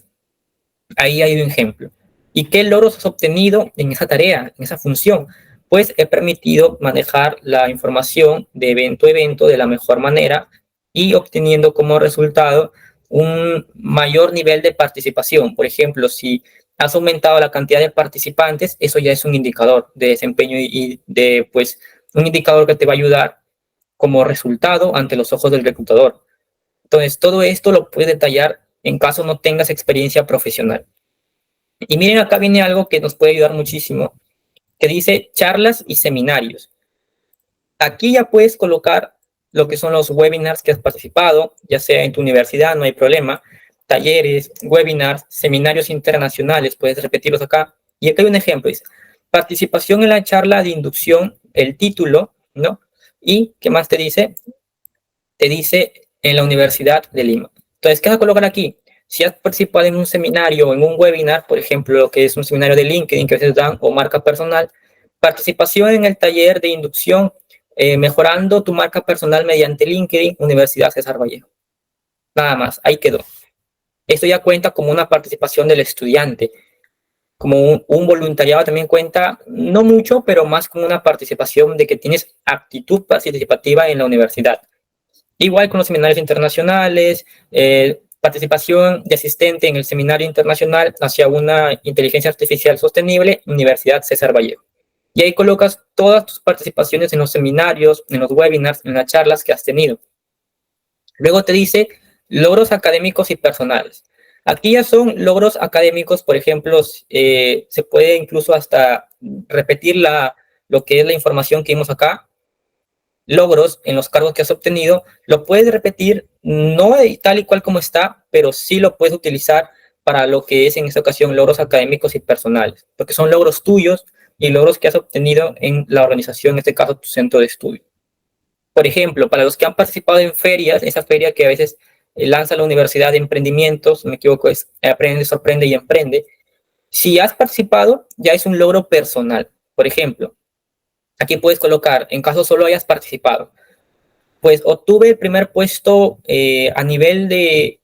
B: Ahí hay un ejemplo. ¿Y qué logros has obtenido en esa tarea, en esa función? Pues he permitido manejar la información de evento a evento de la mejor manera y obteniendo como resultado un mayor nivel de participación. Por ejemplo, si has aumentado la cantidad de participantes, eso ya es un indicador de desempeño y de, pues, un indicador que te va a ayudar como resultado ante los ojos del reclutador. Entonces, todo esto lo puedes detallar en caso no tengas experiencia profesional. Y miren, acá viene algo que nos puede ayudar muchísimo, que dice charlas y seminarios. Aquí ya puedes colocar lo que son los webinars que has participado, ya sea en tu universidad, no hay problema, talleres, webinars, seminarios internacionales, puedes repetirlos acá. Y acá hay un ejemplo, dice, participación en la charla de inducción, el título, ¿no? Y, ¿qué más te dice? Te dice en la Universidad de Lima. Entonces, ¿qué vas a colocar aquí? Si has participado en un seminario o en un webinar, por ejemplo, lo que es un seminario de LinkedIn que a veces dan, o marca personal, participación en el taller de inducción, mejorando tu marca personal mediante LinkedIn, Universidad César Vallejo. Nada más, ahí quedó. Esto ya cuenta como una participación del estudiante. Como un voluntariado también cuenta, no mucho, pero más como una participación de que tienes actitud participativa en la universidad. Igual con los seminarios internacionales, participación de asistente en el seminario internacional hacia una inteligencia artificial sostenible, Universidad César Vallejo. Y ahí colocas todas tus participaciones en los seminarios, en los webinars, en las charlas que has tenido. Luego te dice logros académicos y personales. Aquí ya son logros académicos, por ejemplo, se puede incluso hasta repetir lo que es la información que vimos acá. Logros en los cargos que has obtenido, lo puedes repetir, no tal y cual como está, pero sí lo puedes utilizar para lo que es en esta ocasión logros académicos y personales, porque son logros tuyos y logros que has obtenido en la organización, en este caso tu centro de estudio. Por ejemplo, para los que han participado en ferias, esa feria que a veces lanza la Universidad de Emprendimientos, me equivoco, es Aprende, Sorprende y Emprende. Si has participado, ya es un logro personal. Por ejemplo, aquí puedes colocar, en caso solo hayas participado, pues obtuve el primer puesto a nivel de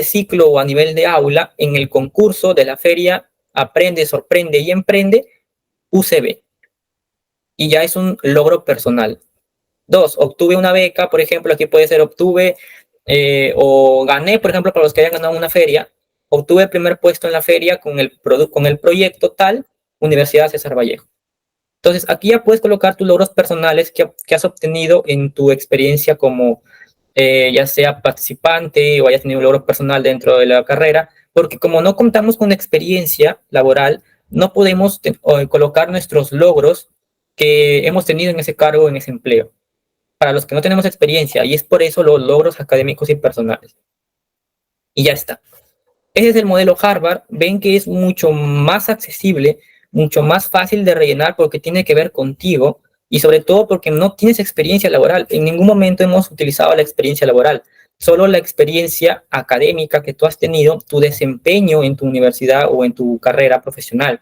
B: ciclo o a nivel de aula en el concurso de la feria Aprende, Sorprende y Emprende UCB. Y ya es un logro personal. 2, obtuve una beca, por ejemplo, aquí puede ser obtuve o gané, por ejemplo, para los que hayan ganado una feria, obtuve el primer puesto en la feria con el proyecto tal, Universidad César Vallejo. Entonces, aquí ya puedes colocar tus logros personales que has obtenido en tu experiencia como ya sea participante o hayas tenido un logro personal dentro de la carrera, porque como no contamos con experiencia laboral, no podemos colocar nuestros logros que hemos tenido en ese cargo, en ese empleo, para los que no tenemos experiencia, y es por eso los logros académicos y personales. Y ya está. Ese es el modelo Harvard. Ven que es mucho más accesible, mucho más fácil de rellenar porque tiene que ver contigo y sobre todo porque no tienes experiencia laboral. En ningún momento hemos utilizado la experiencia laboral, solo la experiencia académica que tú has tenido, tu desempeño en tu universidad o en tu carrera profesional.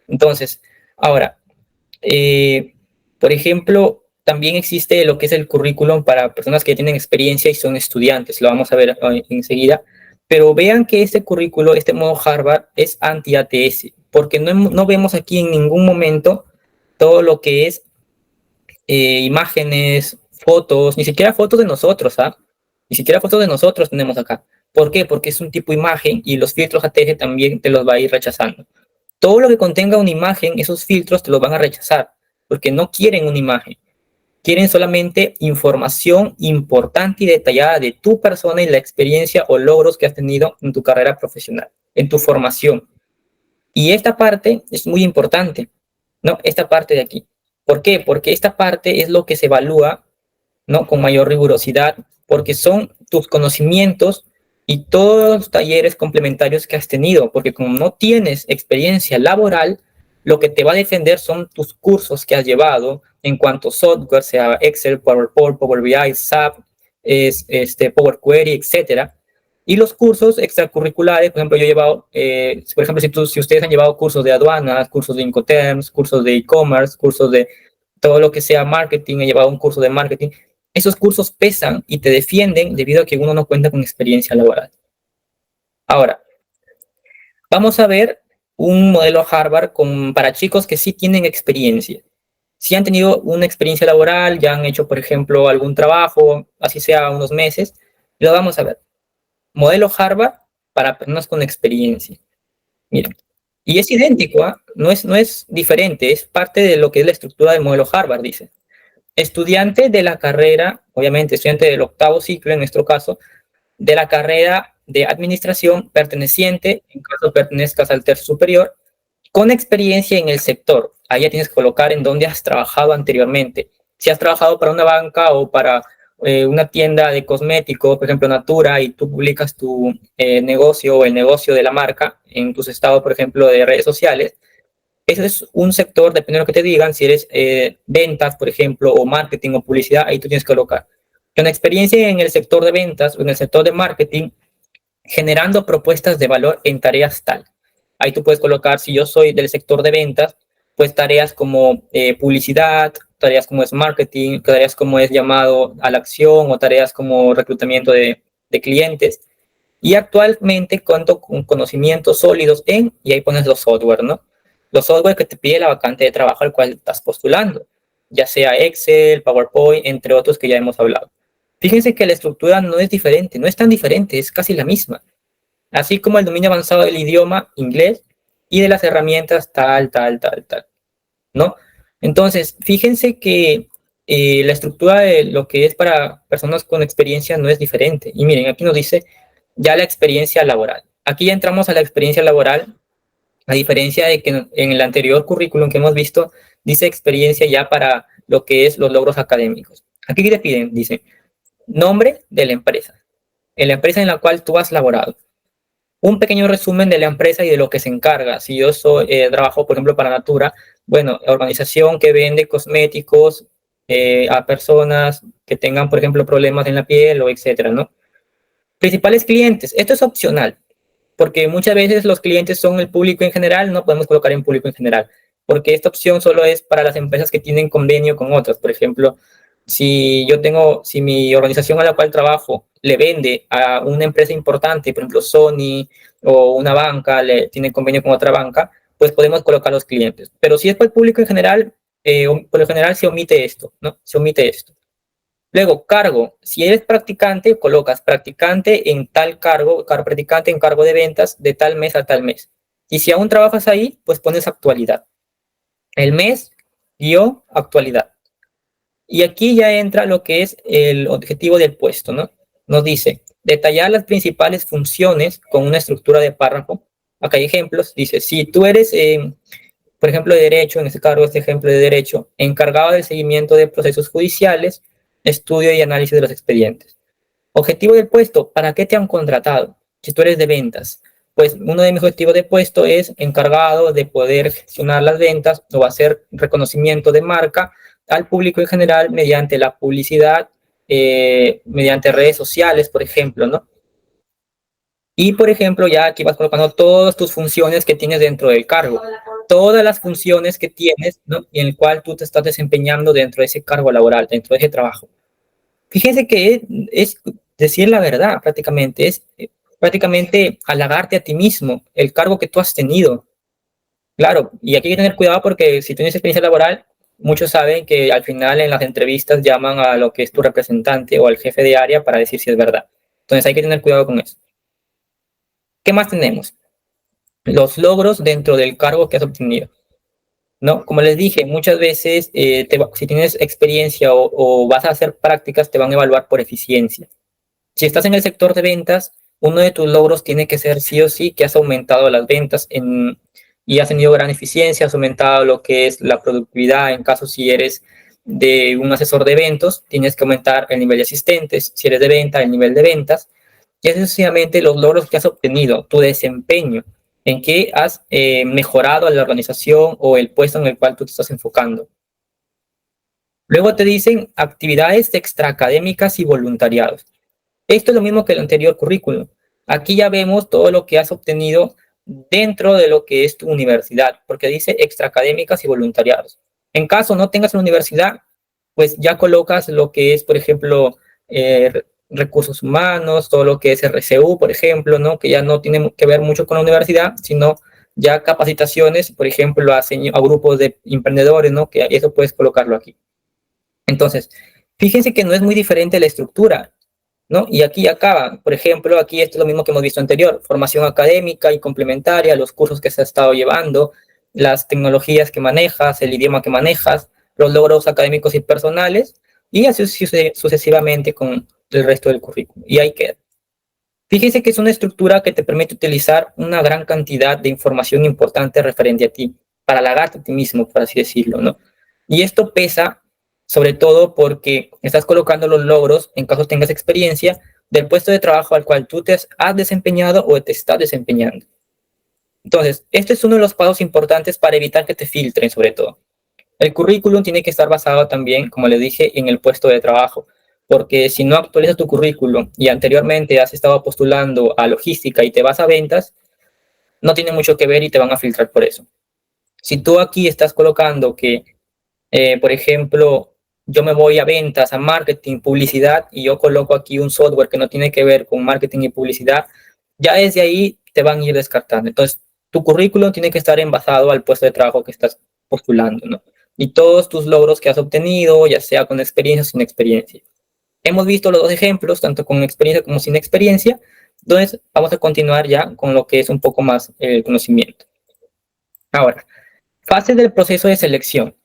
B: Entonces, ahora, por ejemplo, también existe lo que es el currículum para personas que tienen experiencia y son estudiantes, lo vamos a ver enseguida, pero vean que este currículo, este modo Harvard, es anti-ATS, porque no vemos aquí en ningún momento todo lo que es imágenes, fotos, ni siquiera fotos de nosotros, ¿ah? Ni siquiera fotos de nosotros tenemos acá. ¿Por qué? Porque es un tipo imagen y los filtros ATS también te los va a ir rechazando. Todo lo que contenga una imagen, esos filtros te los van a rechazar, porque no quieren una imagen. Quieren solamente información importante y detallada de tu persona y la experiencia o logros que has tenido en tu carrera profesional, en tu formación. Y esta parte es muy importante, ¿no? Esta parte de aquí. ¿Por qué? Porque esta parte es lo que se evalúa, ¿no? Con mayor rigurosidad, porque son tus conocimientos y todos los talleres complementarios que has tenido, porque como no tienes experiencia laboral, lo que te va a defender son tus cursos que has llevado en cuanto a software, sea Excel, PowerPoint, Power BI, SAP, Power Query, etcétera. Y los cursos extracurriculares, por ejemplo, yo he llevado, por ejemplo, si ustedes han llevado cursos de aduanas, cursos de Incoterms, cursos de e-commerce, cursos de todo lo que sea marketing, he llevado un curso de marketing, esos cursos pesan y te defienden debido a que uno no cuenta con experiencia laboral. Ahora, vamos a ver un modelo Harvard para chicos que sí tienen experiencia. Si han tenido una experiencia laboral, ya han hecho, por ejemplo, algún trabajo, así sea unos meses, lo vamos a ver. Modelo Harvard para personas con experiencia. Miren, y es idéntico, ¿eh? No es diferente, es parte de lo que es la estructura del modelo Harvard, dice. Estudiante de la carrera, obviamente estudiante del 8º ciclo en nuestro caso, de la carrera de administración perteneciente, en caso pertenezcas al tercio superior, con experiencia en el sector. Ahí ya tienes que colocar en dónde has trabajado anteriormente. Si has trabajado para una banca o para una tienda de cosméticos, por ejemplo, Natura, y tú publicas tu negocio o el negocio de la marca en tus estados, por ejemplo, de redes sociales, ese es un sector, depende de lo que te digan, si eres ventas, por ejemplo, o marketing o publicidad, ahí tú tienes que colocar. Con experiencia en el sector de ventas o en el sector de marketing, generando propuestas de valor en tareas tal. Ahí tú puedes colocar, si yo soy del sector de ventas, pues tareas como publicidad, tareas como es marketing, tareas como es llamado a la acción o tareas como reclutamiento de clientes. Y actualmente cuento con conocimientos sólidos en, y ahí pones los software, ¿no? Los software que te pide la vacante de trabajo al cual estás postulando, ya sea Excel, PowerPoint, entre otros que ya hemos hablado. Fíjense que la estructura no es diferente, no es tan diferente, es casi la misma. Así como el dominio avanzado del idioma inglés y de las herramientas tal, ¿no? Entonces, fíjense que la estructura de lo que es para personas con experiencia no es diferente. Y miren, aquí nos dice ya la experiencia laboral. Aquí ya entramos a la experiencia laboral, a diferencia de que en el anterior currículum que hemos visto, dice experiencia ya para lo que es los logros académicos. Aquí te piden, dice, nombre de la empresa, en la empresa en la cual tú has laborado. Un pequeño resumen de la empresa y de lo que se encarga. Si yo trabajo, por ejemplo, para Natura, bueno, organización que vende cosméticos a personas que tengan, por ejemplo, problemas en la piel o etcétera, ¿no? Principales clientes. Esto es opcional, porque muchas veces los clientes son el público en general, no podemos colocar en público en general, porque esta opción solo es para las empresas que tienen convenio con otras. Por ejemplo, si mi organización a la cual trabajo le vende a una empresa importante, por ejemplo, Sony o una banca, tiene convenio con otra banca, pues podemos colocar los clientes. Pero si es para el público en general, por lo general se omite esto, ¿no? Se omite esto. Luego, cargo. Si eres practicante, colocas practicante en tal cargo, practicante en cargo de ventas de tal mes a tal mes. Y si aún trabajas ahí, pues pones actualidad. El mes, guión, actualidad. Y aquí ya entra lo que es el objetivo del puesto, ¿no? Nos dice, detallar las principales funciones con una estructura de párrafo. Acá hay ejemplos. Dice, si tú eres, por ejemplo, de derecho, en este cargo, este ejemplo de derecho, encargado del seguimiento de procesos judiciales, estudio y análisis de los expedientes. Objetivo del puesto, ¿para qué te han contratado? Si tú eres de ventas, pues uno de mis objetivos de puesto es encargado de poder gestionar las ventas o hacer reconocimiento de marca al público en general mediante la publicidad, mediante redes sociales, por ejemplo, ¿no? Y, por ejemplo, ya aquí vas colocando todas tus funciones que tienes dentro del cargo, todas las funciones que tienes, ¿no? Y en el cual tú te estás desempeñando dentro de ese cargo laboral, dentro de ese trabajo. Fíjense que es decir la verdad prácticamente, es prácticamente halagarte a ti mismo, el cargo que tú has tenido. Claro, y aquí hay que tener cuidado porque si tienes experiencia laboral, muchos saben que al final en las entrevistas llaman a lo que es tu representante o al jefe de área para decir si es verdad. Entonces hay que tener cuidado con eso. ¿Qué más tenemos? Los logros dentro del cargo que has obtenido, ¿no? Como les dije, muchas veces si tienes experiencia o vas a hacer prácticas, te van a evaluar por eficiencia. Si estás en el sector de ventas, uno de tus logros tiene que ser sí o sí que has aumentado las ventas y has tenido gran eficiencia, has aumentado lo que es la productividad. En caso si eres de un asesor de eventos, tienes que aumentar el nivel de asistentes. Si eres de venta, el nivel de ventas. Y así sucesivamente los logros que has obtenido, tu desempeño, en qué has mejorado a la organización o el puesto en el cual tú te estás enfocando. Luego te dicen actividades extraacadémicas y voluntariados. Esto es lo mismo que el anterior currículum. Aquí ya vemos todo lo que has obtenido dentro de lo que es tu universidad, porque dice extraacadémicas y voluntariados. En caso no tengas una universidad, pues ya colocas lo que es, por ejemplo, recursos humanos, todo lo que es RCU, por ejemplo, ¿no? Que ya no tiene que ver mucho con la universidad, sino ya capacitaciones, por ejemplo, a grupos de emprendedores, ¿no? Que eso puedes colocarlo aquí. Entonces, fíjense que no es muy diferente la estructura, ¿no? Y aquí acaba, por ejemplo, aquí esto es lo mismo que hemos visto anterior, formación académica y complementaria, los cursos que se ha estado llevando, las tecnologías que manejas, el idioma que manejas, los logros académicos y personales, y así sucesivamente con el resto del currículum. Y ahí queda. Fíjense que es una estructura que te permite utilizar una gran cantidad de información importante referente a ti, para halagarte a ti mismo, por así decirlo, ¿no? Y esto pesa sobre todo porque estás colocando los logros, en caso tengas experiencia, del puesto de trabajo al cual tú te has desempeñado o te estás desempeñando. Entonces, este es uno de los pasos importantes para evitar que te filtren, sobre todo. El currículum tiene que estar basado también, como les dije, en el puesto de trabajo, porque si no actualizas tu currículum y anteriormente has estado postulando a logística y te vas a ventas, no tiene mucho que ver y te van a filtrar por eso. Si tú aquí estás colocando que, por ejemplo, yo me voy a ventas, a marketing, publicidad, y yo coloco aquí un software que no tiene que ver con marketing y publicidad, ya desde ahí te van a ir descartando. Entonces, tu currículum tiene que estar envasado al puesto de trabajo que estás postulando, ¿no? Y todos tus logros que has obtenido, ya sea con experiencia o sin experiencia. Hemos visto los dos ejemplos, tanto con experiencia como sin experiencia. Entonces, vamos a continuar ya con lo que es un poco más el conocimiento. Ahora, fase del proceso de selección.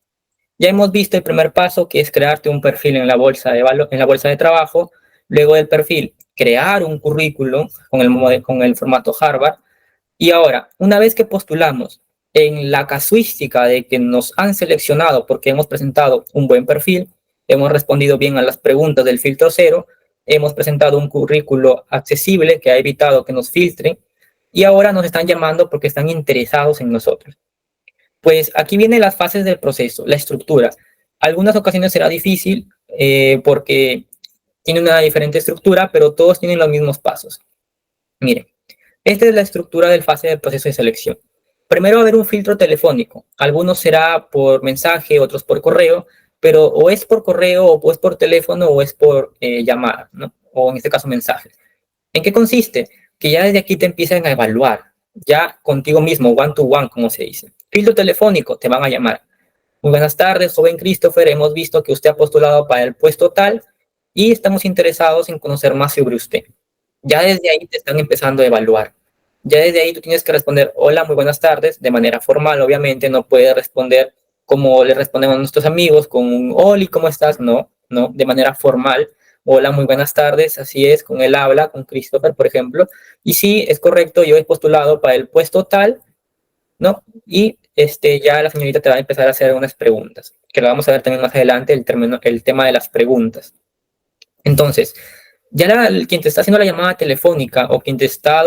B: Ya hemos visto el primer paso, que es crearte un perfil en la bolsa de trabajo. Luego del perfil, crear un currículum con el formato Harvard. Y ahora, una vez que postulamos en la casuística de que nos han seleccionado porque hemos presentado un buen perfil, hemos respondido bien a las preguntas del filtro cero, hemos presentado un currículo accesible que ha evitado que nos filtren, y ahora nos están llamando porque están interesados en nosotros. Pues aquí vienen las fases del proceso, la estructura. Algunas ocasiones será difícil porque tiene una diferente estructura, pero todos tienen los mismos pasos. Miren, esta es la estructura del fase del proceso de selección. Primero va a haber un filtro telefónico. Algunos será por mensaje, otros por correo, pero o es por correo, o es por teléfono, o es por llamada, ¿no? O en este caso mensajes. ¿En qué consiste? Que ya desde aquí te empiezan a evaluar, ya contigo mismo, one to one, como se dice. Filtro telefónico, te van a llamar. Muy buenas tardes, joven Christopher, hemos visto que usted ha postulado para el puesto tal y estamos interesados en conocer más sobre usted. Ya desde ahí te están empezando a evaluar. Ya desde ahí tú tienes que responder, hola, muy buenas tardes, de manera formal, obviamente, no puedes responder como le respondemos a nuestros amigos, con un hola, ¿cómo estás? No, no, de manera formal. Hola, muy buenas tardes, así es, con él habla, con Christopher, por ejemplo. Y sí, es correcto, yo he postulado para el puesto tal, ¿no? Y ya la señorita te va a empezar a hacer unas preguntas, que lo vamos a ver también más adelante, el tema de las preguntas. Entonces, ya quien te está haciendo la llamada telefónica o quien te está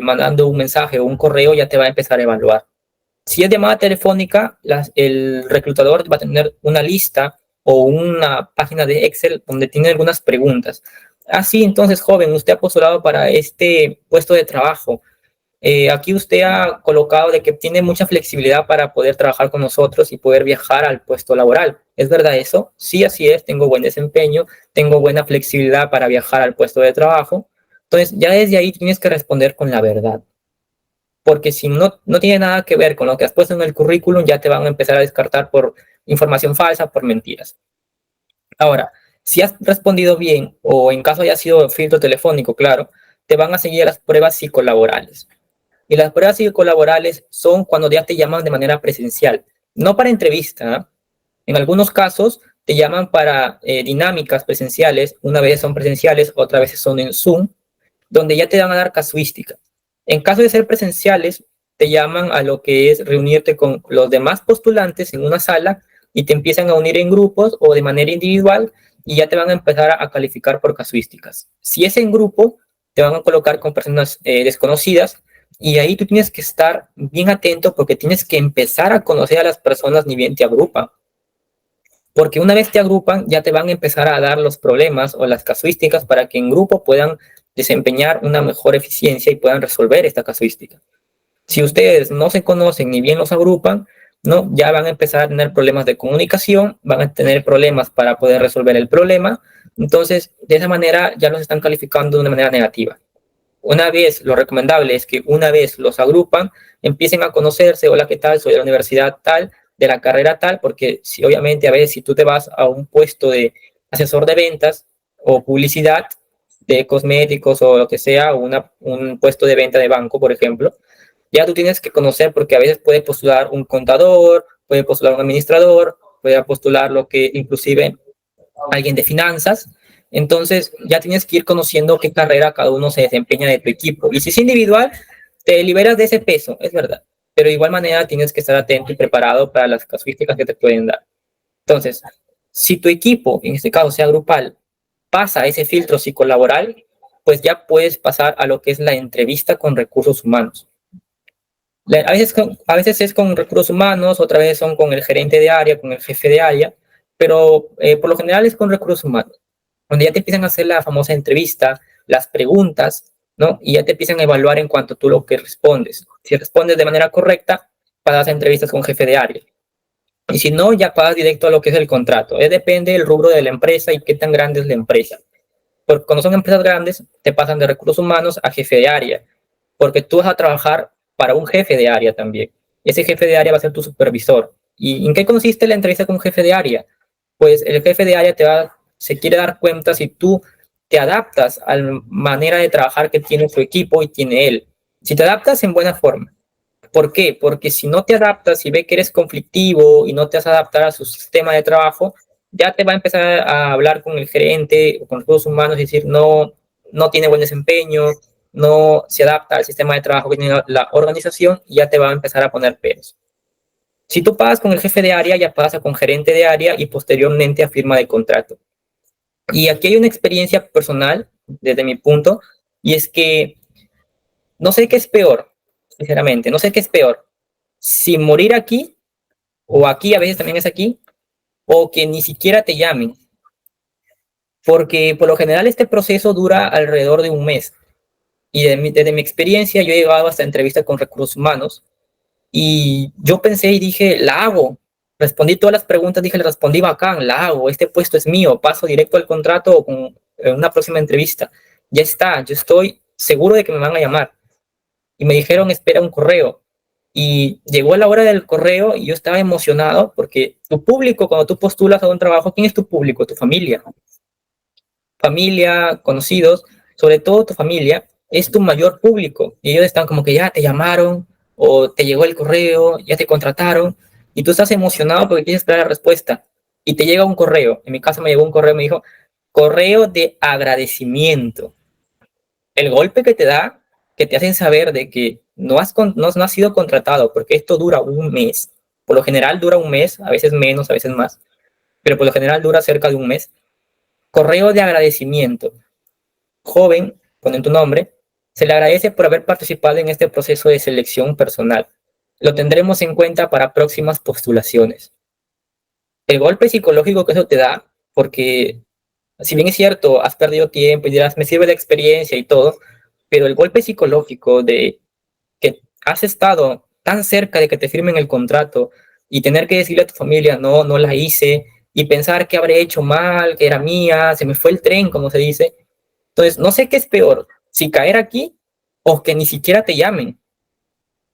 B: mandando un mensaje o un correo ya te va a empezar a evaluar. Si es llamada telefónica, el reclutador va a tener una lista o una página de Excel donde tiene algunas preguntas. Así, entonces, joven, usted ha postulado para este puesto de trabajo. Aquí usted ha colocado de que tiene mucha flexibilidad para poder trabajar con nosotros y poder viajar al puesto laboral. ¿Es verdad eso? Sí, así es. Tengo buen desempeño, tengo buena flexibilidad para viajar al puesto de trabajo. Entonces, ya desde ahí tienes que responder con la verdad. Porque si no tiene nada que ver con lo que has puesto en el currículum, ya te van a empezar a descartar por información falsa, por mentiras. Ahora, si has respondido bien o en caso haya sido filtro telefónico, claro, te van a seguir las pruebas psicolaborales. Y las pruebas psicolaborales son cuando ya te llaman de manera presencial, no para entrevista. ¿Eh? En algunos casos te llaman para dinámicas presenciales, una vez son presenciales, otra vez son en Zoom, donde ya te van a dar casuística. En caso de ser presenciales, te llaman a lo que es reunirte con los demás postulantes en una sala y te empiezan a unir en grupos o de manera individual y ya te van a empezar a calificar por casuísticas. Si es en grupo, te van a colocar con personas desconocidas y ahí tú tienes que estar bien atento porque tienes que empezar a conocer a las personas ni bien te agrupan. Porque una vez te agrupan, ya te van a empezar a dar los problemas o las casuísticas para que en grupo puedan desempeñar una mejor eficiencia y puedan resolver esta casuística. Si ustedes no se conocen ni bien los agrupan, ¿no? Ya van a empezar a tener problemas de comunicación, van a tener problemas para poder resolver el problema. Entonces, de esa manera ya los están calificando de una manera negativa. Una vez, lo recomendable es que una vez los agrupan, empiecen a conocerse, hola, ¿qué tal? Soy de la universidad tal, de la carrera tal, porque si obviamente a veces si tú te vas a un puesto de asesor de ventas o publicidad de cosméticos o lo que sea, o un puesto de venta de banco, por ejemplo, ya tú tienes que conocer porque a veces puede postular un contador, puede postular un administrador, puede postular lo que inclusive alguien de finanzas. Entonces ya tienes que ir conociendo qué carrera cada uno se desempeña de tu equipo. Y si es individual, te liberas de ese peso, es verdad. Pero de igual manera tienes que estar atento y preparado para las casuísticas que te pueden dar. Entonces, si tu equipo, en este caso sea grupal, pasa ese filtro psicolaboral, pues ya puedes pasar a lo que es la entrevista con recursos humanos. A veces es con recursos humanos, otras veces son con el gerente de área, con el jefe de área, pero por lo general es con recursos humanos, donde ya te empiezan a hacer la famosa entrevista, las preguntas, ¿no? Y ya te empiezan a evaluar en cuanto a tú lo que respondes. Si respondes de manera correcta, pasas a entrevistas con jefe de área. Y si no, ya pasas directo a lo que es el contrato. Depende del rubro de la empresa y qué tan grande es la empresa. Porque cuando son empresas grandes, te pasan de recursos humanos a jefe de área, porque tú vas a trabajar para un jefe de área también. Ese jefe de área va a ser tu supervisor. ¿Y en qué consiste la entrevista con un jefe de área? Pues el jefe de área se quiere dar cuenta si tú te adaptas a la manera de trabajar que tiene su equipo y tiene él. Si te adaptas en buena forma. ¿Por qué? Porque si no te adaptas y ve que eres conflictivo y no te vas a adaptar a su sistema de trabajo, ya te va a empezar a hablar con el gerente o con recursos humanos y decir no tiene buen desempeño, no se adapta al sistema de trabajo que tiene la organización y ya te va a empezar a poner peros. Si tú pagas con el jefe de área, ya pasa con gerente de área y posteriormente a firma de contrato. Y aquí hay una experiencia personal, desde mi punto, y es que no sé qué es peor, sinceramente, no sé qué es peor. Si morir aquí, o aquí, a veces también es aquí, o que ni siquiera te llamen. Porque por lo general este proceso dura alrededor de un mes. Y desde mi experiencia, yo he llegado hasta entrevistas con recursos humanos y yo pensé y dije, la hago. Respondí todas las preguntas, dije, le respondí bacán, la hago, este puesto es mío, paso directo al contrato o con una próxima entrevista. Ya está, yo estoy seguro de que me van a llamar. Y me dijeron, espera un correo. Y llegó la hora del correo y yo estaba emocionado porque tu público, cuando tú postulas a un trabajo, ¿quién es tu público? Tu familia. Familia, conocidos, sobre todo tu familia, es tu mayor público. Y ellos están como que ya te llamaron o te llegó el correo, ya te contrataron y tú estás emocionado porque quieres esperar la respuesta. Y te llega un correo. En mi caso me llegó un correo, me dijo, correo de agradecimiento. El golpe que te da, que te hacen saber de que no has sido contratado, porque esto dura un mes. Por lo general dura un mes, a veces menos, a veces más, pero por lo general dura cerca de un mes. Correo de agradecimiento. Joven, ponen tu nombre, se le agradece por haber participado en este proceso de selección personal. Lo tendremos en cuenta para próximas postulaciones. El golpe psicológico que eso te da, porque si bien es cierto, has perdido tiempo y dirás, me sirve la experiencia y todo, pero el golpe psicológico de que has estado tan cerca de que te firmen el contrato y tener que decirle a tu familia, no la hice, y pensar que habré hecho mal, que era mía, se me fue el tren, como se dice. Entonces, no sé qué es peor, si caer aquí o que ni siquiera te llamen,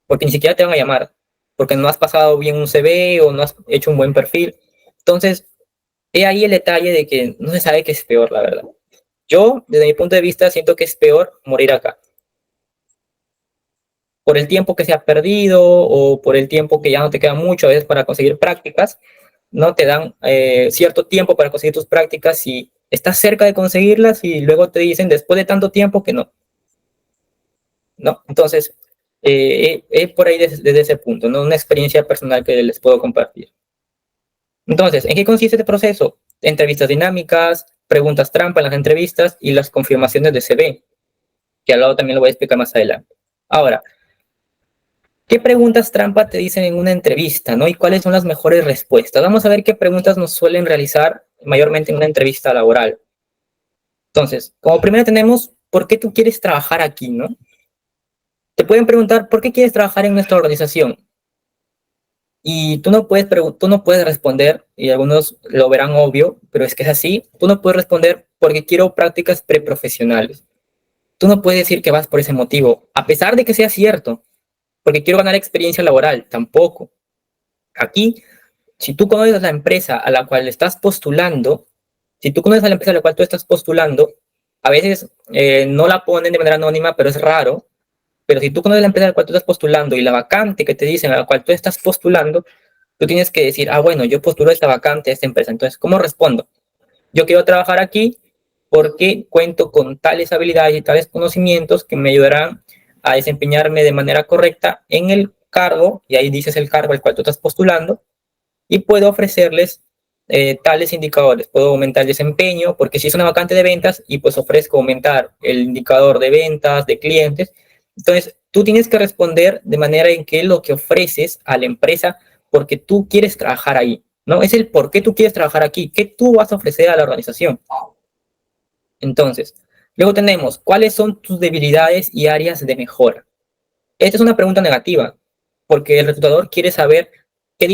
B: porque ni siquiera te van a llamar, porque no has pasado bien un CV o no has hecho un buen perfil. Entonces, he ahí el detalle de que no se sabe qué es peor, la verdad. Yo, desde mi punto de vista, siento que es peor morir acá. Por el tiempo que se ha perdido o por el tiempo que ya no te queda mucho a veces para conseguir prácticas, no te dan cierto tiempo para conseguir tus prácticas y estás cerca de conseguirlas y luego te dicen después de tanto tiempo que no. ¿No? Entonces, por ahí desde ese punto, ¿no? Una experiencia personal que les puedo compartir. Entonces, ¿en qué consiste este proceso? Entrevistas dinámicas, preguntas trampa en las entrevistas y las confirmaciones de CV, que al lado también lo voy a explicar más adelante. Ahora, ¿qué preguntas trampa te dicen en una entrevista, ¿no? ¿Y cuáles son las mejores respuestas? Vamos a ver qué preguntas nos suelen realizar mayormente en una entrevista laboral. Entonces, como primero tenemos, ¿por qué tú quieres trabajar aquí, no? Te pueden preguntar, ¿por qué quieres trabajar en nuestra organización? Y tú no puedes responder, y algunos lo verán obvio, pero es que es así, tú no puedes responder porque quiero prácticas preprofesionales. Tú no puedes decir que vas por ese motivo, a pesar de que sea cierto, porque quiero ganar experiencia laboral, tampoco. Aquí, si tú conoces la empresa a la cual estás postulando, si tú conoces a la empresa a la cual tú estás postulando, a veces no la ponen de manera anónima, pero es raro. Pero si tú conoces la empresa a la cual tú estás postulando y la vacante que te dicen a la cual tú estás postulando, tú tienes que decir, ah, bueno, yo postulo esta vacante a esta empresa. Entonces, ¿cómo respondo? Yo quiero trabajar aquí porque cuento con tales habilidades y tales conocimientos que me ayudarán a desempeñarme de manera correcta en el cargo, y ahí dices el cargo al cual tú estás postulando, y puedo ofrecerles tales indicadores. Puedo aumentar el desempeño, porque si es una vacante de ventas y pues ofrezco aumentar el indicador de ventas, de clientes, entonces tú tienes que responder de manera en que lo que ofreces a la empresa, porque tú quieres trabajar ahí, ¿no? Es el por qué tú quieres trabajar aquí, qué tú vas a ofrecer a la organización. Entonces, luego tenemos, ¿cuáles son tus debilidades y áreas de mejora? Esta es una pregunta negativa, porque el reclutador quiere saber qué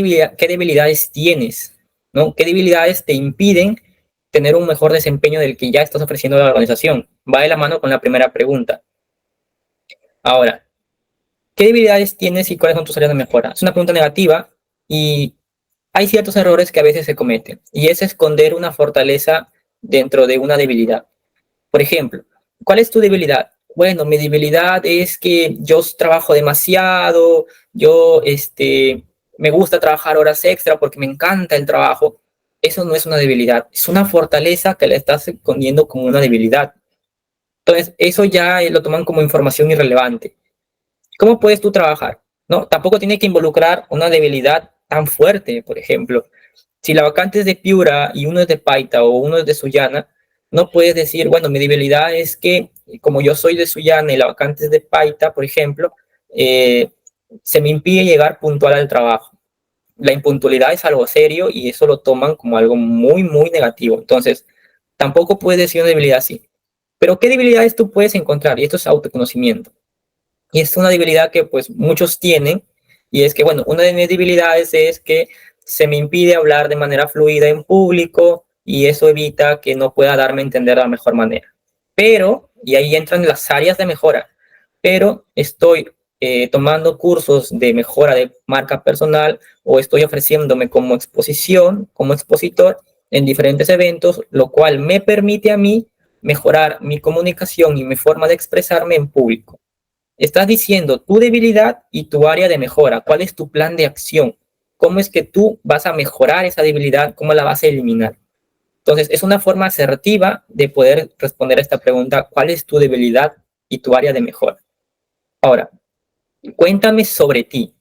B: debilidades tienes, ¿no? ¿Qué debilidades te impiden tener un mejor desempeño del que ya estás ofreciendo a la organización? Va de la mano con la primera pregunta. Ahora, ¿qué debilidades tienes y cuáles son tus áreas de mejora? Es una pregunta negativa y hay ciertos errores que a veces se cometen, y es esconder una fortaleza dentro de una debilidad. Por ejemplo, ¿cuál es tu debilidad? Bueno, mi debilidad es que yo trabajo demasiado, yo me gusta trabajar horas extra porque me encanta el trabajo. Eso no es una debilidad, es una fortaleza que le estás escondiendo como una debilidad. Entonces, eso ya lo toman como información irrelevante. ¿Cómo puedes tú trabajar? No, tampoco tiene que involucrar una debilidad tan fuerte, por ejemplo. Si la vacante es de Piura y uno es de Paita o uno es de Sullana, no puedes decir, bueno, mi debilidad es que como yo soy de Sullana y la vacante es de Paita, por ejemplo, se me impide llegar puntual al trabajo. La impuntualidad es algo serio y eso lo toman como algo muy, muy negativo. Entonces, tampoco puedes decir una debilidad así. Pero ¿qué debilidades tú puedes encontrar? Y esto es autoconocimiento. Y es una debilidad que pues muchos tienen, y es que, bueno, una de mis debilidades es que se me impide hablar de manera fluida en público y eso evita que no pueda darme a entender de la mejor manera. Pero, y ahí entran las áreas de mejora, pero estoy tomando cursos de mejora de marca personal o estoy ofreciéndome como exposición, como expositor en diferentes eventos, lo cual me permite a mí mejorar mi comunicación y mi forma de expresarme en público. Estás diciendo tu debilidad y tu área de mejora. ¿Cuál es tu plan de acción? ¿Cómo es que tú vas a mejorar esa debilidad? ¿Cómo la vas a eliminar? Entonces, es una forma asertiva de poder responder a esta pregunta. ¿Cuál es tu debilidad y tu área de mejora? Ahora, cuéntame sobre ti.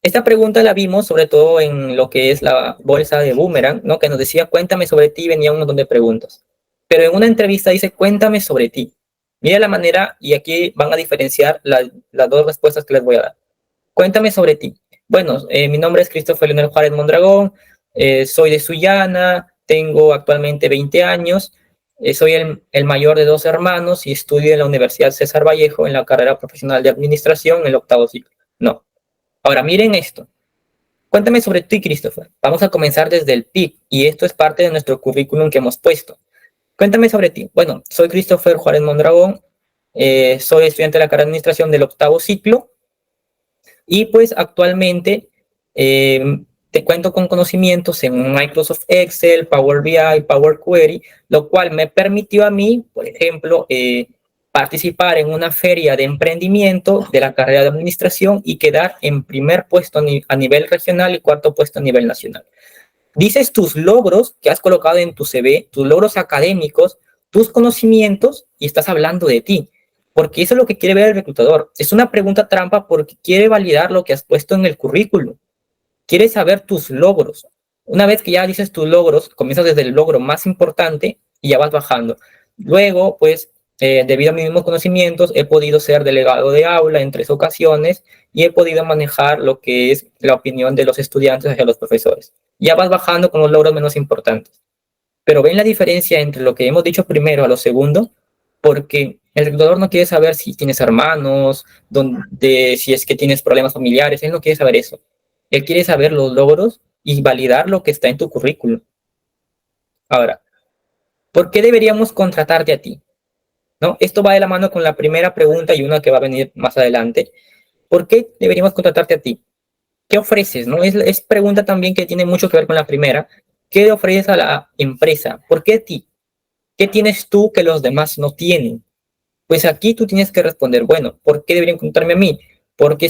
B: Esta pregunta la vimos sobre todo en lo que es la bolsa de Boomerang, ¿no? Que nos decía, cuéntame sobre ti, venía un montón de preguntas. Pero en una entrevista dice, cuéntame sobre ti. Mira la manera, y aquí van a diferenciar las dos respuestas que les voy a dar. Cuéntame sobre ti. Bueno, mi nombre es Christopher Leonel Juárez Mondragón, soy de Sullana, tengo actualmente 20 años, soy el mayor de 2 hermanos y estudio en la Universidad César Vallejo en la carrera profesional de administración en el 8º ciclo. No. Ahora, miren esto. Cuéntame sobre ti, Christopher. Vamos a comenzar desde el ti, y esto es parte de nuestro currículum que hemos puesto. Cuéntame sobre ti. Bueno, soy Christopher Juárez Mondragón, soy estudiante de la carrera de administración del 8º ciclo, y pues actualmente te cuento con conocimientos en Microsoft Excel, Power BI, Power Query, lo cual me permitió a mí, por ejemplo, participar en una feria de emprendimiento de la carrera de administración y quedar en primer puesto a nivel regional y cuarto puesto a nivel nacional. Dices tus logros que has colocado en tu CV, tus logros académicos, tus conocimientos, y estás hablando de ti. Porque eso es lo que quiere ver el reclutador. Es una pregunta trampa porque quiere validar lo que has puesto en el currículum. Quiere saber tus logros. Una vez que ya dices tus logros, comienzas desde el logro más importante y ya vas bajando. Luego, pues, debido a mis mismos conocimientos, he podido ser delegado de aula en 3 ocasiones y he podido manejar lo que es la opinión de los estudiantes hacia los profesores. Ya vas bajando con los logros menos importantes. Pero ven la diferencia entre lo que hemos dicho primero a lo segundo, porque el reclutador no quiere saber si tienes hermanos, si es que tienes problemas familiares, él no quiere saber eso. Él quiere saber los logros y validar lo que está en tu currículum. Ahora, ¿por qué deberíamos contratarte a ti? ¿No? Esto va de la mano con la primera pregunta y una que va a venir más adelante. ¿Por qué deberíamos contratarte a ti? ¿Qué ofreces? ¿No? Es pregunta también que tiene mucho que ver con la primera. ¿Qué le ofreces a la empresa? ¿Por qué a ti? ¿Qué tienes tú que los demás no tienen? Pues aquí tú tienes que responder, bueno, ¿por qué deberían contratarme a mí? Porque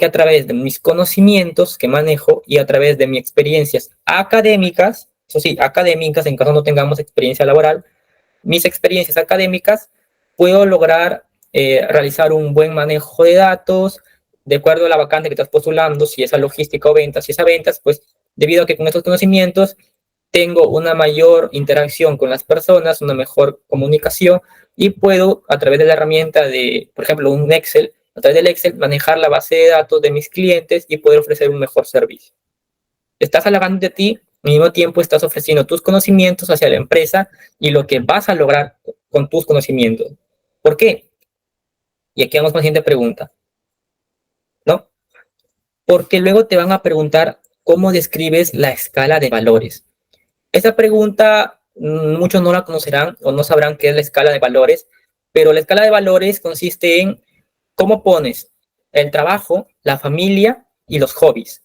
B: a través de mis conocimientos que manejo y a través de mis experiencias académicas, eso sí, académicas, en caso no tengamos experiencia laboral, mis experiencias académicas, puedo lograr realizar un buen manejo de datos, de acuerdo a la vacante que estás postulando, si es a logística o ventas, si es a ventas, pues debido a que con estos conocimientos tengo una mayor interacción con las personas, una mejor comunicación y puedo, a través de la herramienta de, por ejemplo, un Excel, a través del Excel, manejar la base de datos de mis clientes y poder ofrecer un mejor servicio. Estás halagando de ti, al mismo tiempo estás ofreciendo tus conocimientos hacia la empresa y lo que vas a lograr con tus conocimientos. ¿Por qué? Y aquí vamos con la siguiente pregunta, ¿no? Porque luego te van a preguntar cómo describes la escala de valores. Esa pregunta muchos no la conocerán o no sabrán qué es la escala de valores, pero la escala de valores consiste en cómo pones el trabajo, la familia y los hobbies.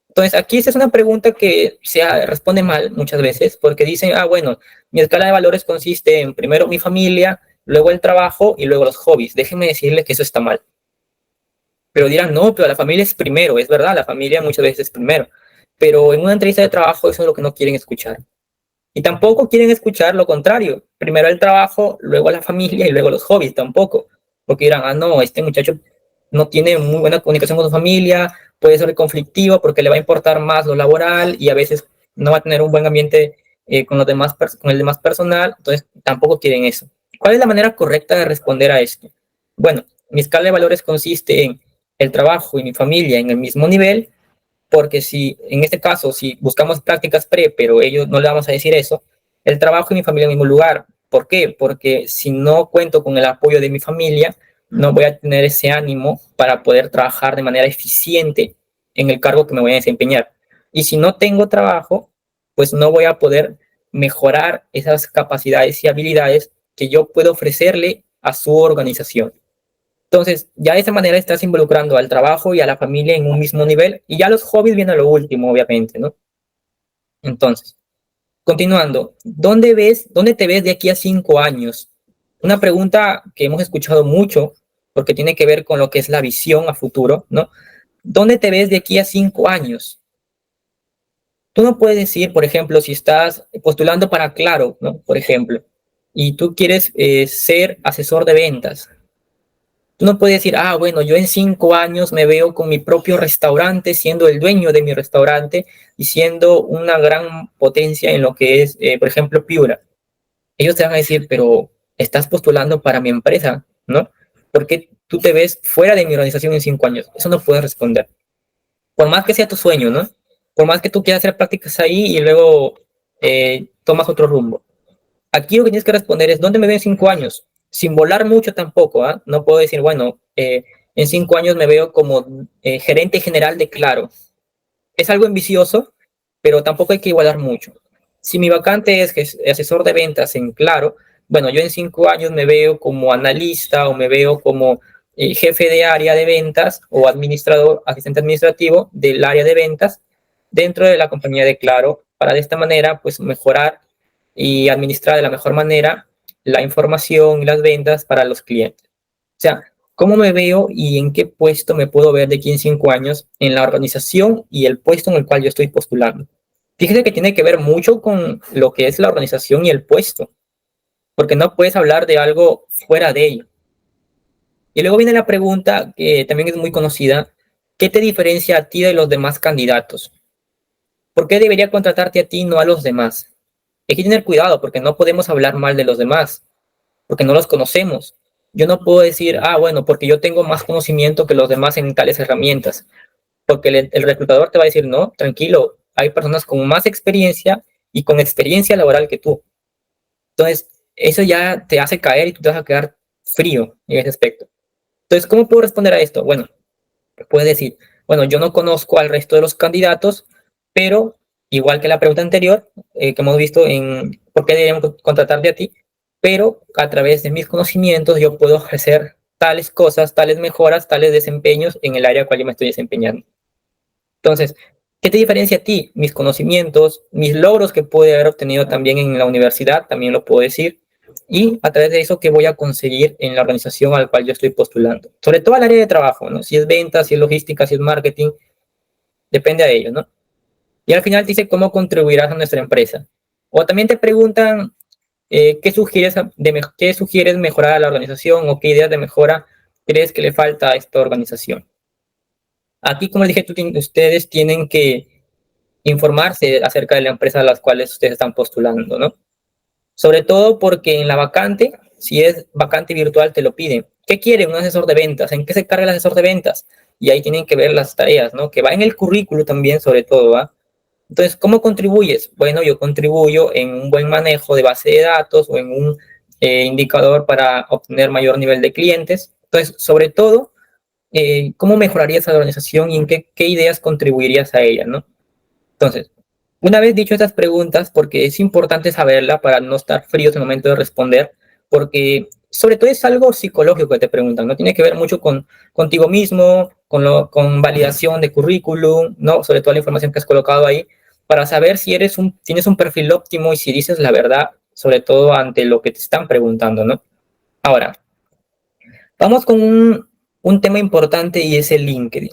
B: Entonces, aquí esta es una pregunta que se responde mal muchas veces porque dicen, bueno, mi escala de valores consiste en primero mi familia, luego el trabajo y luego los hobbies. Déjenme decirles que eso está mal. Pero dirán, no, pero la familia es primero. Es verdad, la familia muchas veces es primero. Pero en una entrevista de trabajo eso es lo que no quieren escuchar. Y tampoco quieren escuchar lo contrario. Primero el trabajo, luego la familia y luego los hobbies. Tampoco. Porque dirán, no, este muchacho no tiene muy buena comunicación con su familia, puede ser conflictivo porque le va a importar más lo laboral y a veces no va a tener un buen ambiente con el demás personal. Entonces tampoco quieren eso. ¿Cuál es la manera correcta de responder a esto? Bueno, mi escala de valores consiste en el trabajo y mi familia en el mismo nivel, porque si, en este caso, si buscamos prácticas pre, pero ellos no le vamos a decir eso, el trabajo y mi familia en el mismo lugar. ¿Por qué? Porque si no cuento con el apoyo de mi familia, no voy a tener ese ánimo para poder trabajar de manera eficiente en el cargo que me voy a desempeñar. Y si no tengo trabajo, pues no voy a poder mejorar esas capacidades y habilidades que yo puedo ofrecerle a su organización. Entonces, ya de esa manera estás involucrando al trabajo y a la familia en un mismo nivel, y ya los hobbies vienen a lo último, obviamente, ¿no? Entonces, continuando, ¿dónde te ves de aquí a 5 años? Una pregunta que hemos escuchado mucho, porque tiene que ver con lo que es la visión a futuro, ¿no? ¿Dónde te ves de aquí a 5 años? Tú no puedes decir, por ejemplo, si estás postulando para Claro, ¿no? Por ejemplo, y tú quieres ser asesor de ventas. Tú no puedes decir, bueno, yo en 5 años me veo con mi propio restaurante, siendo el dueño de mi restaurante y siendo una gran potencia en lo que es, por ejemplo, Piura. Ellos te van a decir, pero estás postulando para mi empresa, ¿no? ¿Por qué tú te ves fuera de mi organización en 5 años? Eso no puedes responder. Por más que sea tu sueño, ¿no? Por más que tú quieras hacer prácticas ahí y luego tomas otro rumbo. Aquí lo que tienes que responder es, ¿dónde me veo en 5 años? Sin volar mucho tampoco, ¿ah? No puedo decir, bueno, en 5 años me veo como gerente general de Claro. Es algo ambicioso, pero tampoco hay que igualar mucho. Si mi vacante es asesor de ventas en Claro, bueno, yo en 5 años me veo como analista o me veo como jefe de área de ventas o administrador, asistente administrativo del área de ventas dentro de la compañía de Claro, para de esta manera pues mejorar y administrar de la mejor manera la información y las ventas para los clientes. O sea, ¿cómo me veo y en qué puesto me puedo ver de aquí en 5 años en la organización y el puesto en el cual yo estoy postulando? Fíjese que tiene que ver mucho con lo que es la organización y el puesto, porque no puedes hablar de algo fuera de ello. Y luego viene la pregunta que también es muy conocida, ¿qué te diferencia a ti de los demás candidatos? ¿Por qué debería contratarte a ti y no a los demás? Hay que tener cuidado porque no podemos hablar mal de los demás, porque no los conocemos. Yo no puedo decir, bueno, porque yo tengo más conocimiento que los demás en tales herramientas, porque el reclutador te va a decir, no, tranquilo, hay personas con más experiencia y con experiencia laboral que tú. Entonces, eso ya te hace caer y tú te vas a quedar frío en ese aspecto. Entonces, ¿cómo puedo responder a esto? Bueno, puedes decir, bueno, yo no conozco al resto de los candidatos, pero igual que la pregunta anterior, que hemos visto en por qué deberíamos contratarte a ti, pero a través de mis conocimientos yo puedo ofrecer tales cosas, tales mejoras, tales desempeños en el área al cual yo me estoy desempeñando. Entonces, ¿qué te diferencia a ti? Mis conocimientos, mis logros que pude haber obtenido también en la universidad, también lo puedo decir, y a través de eso, ¿qué voy a conseguir en la organización a la cual yo estoy postulando? Sobre todo al área de trabajo, ¿no? Si es ventas, si es logística, si es marketing, depende de ello, ¿no? Y al final te dice cómo contribuirás a nuestra empresa. O también te preguntan qué sugieres mejorar a la organización o qué ideas de mejora crees que le falta a esta organización. Aquí, como les dije, ustedes tienen que informarse acerca de la empresa a las cuales ustedes están postulando, ¿no? Sobre todo porque en la vacante, si es vacante virtual, te lo piden. ¿Qué quiere un asesor de ventas? ¿En qué se carga el asesor de ventas? Y ahí tienen que ver las tareas, ¿no? Que va en el currículo también, sobre todo, ¿va? Entonces, ¿cómo contribuyes? Bueno, yo contribuyo en un buen manejo de base de datos o en un indicador para obtener mayor nivel de clientes. Entonces, sobre todo, ¿cómo mejorarías a la organización y en qué ideas contribuirías a ella, ¿no? Entonces, una vez dicho estas preguntas, porque es importante saberla para no estar fríos en el momento de responder, porque sobre todo es algo psicológico que te preguntan, no tiene que ver mucho contigo mismo, con validación de currículum, ¿no? Sobre todo la información que has colocado ahí, para saber si tienes un perfil óptimo y si dices la verdad, sobre todo ante lo que te están preguntando, ¿no? Ahora, vamos con un tema importante y es el LinkedIn.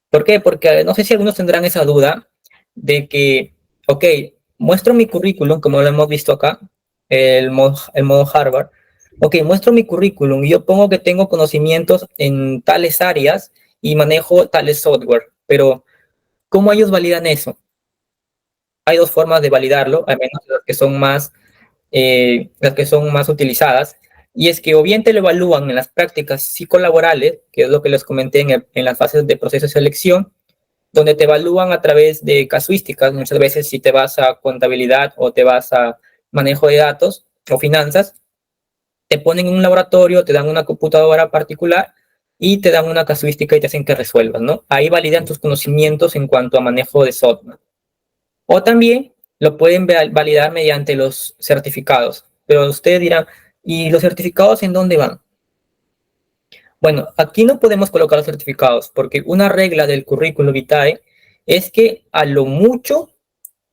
B: ¿Por qué? Porque no sé si algunos tendrán esa duda de que, ok, muestro mi currículum, como lo hemos visto acá, el modo Harvard. Ok, muestro mi currículum y yo pongo que tengo conocimientos en tales áreas y manejo tales software, pero ¿cómo ellos validan eso? Hay dos formas de validarlo, al menos las que son más utilizadas, y es que o bien te lo evalúan en las prácticas psicolaborales, que es lo que les comenté en las fases de proceso de selección, donde te evalúan a través de casuísticas, muchas veces si te vas a contabilidad o te vas a manejo de datos o finanzas, te ponen en un laboratorio, te dan una computadora particular y te dan una casuística y te hacen que resuelvas, ¿no? Ahí validan tus conocimientos en cuanto a manejo de software. O también lo pueden validar mediante los certificados. Pero ustedes dirán, ¿y los certificados en dónde van? Bueno, aquí no podemos colocar los certificados porque una regla del currículum vitae es que a lo mucho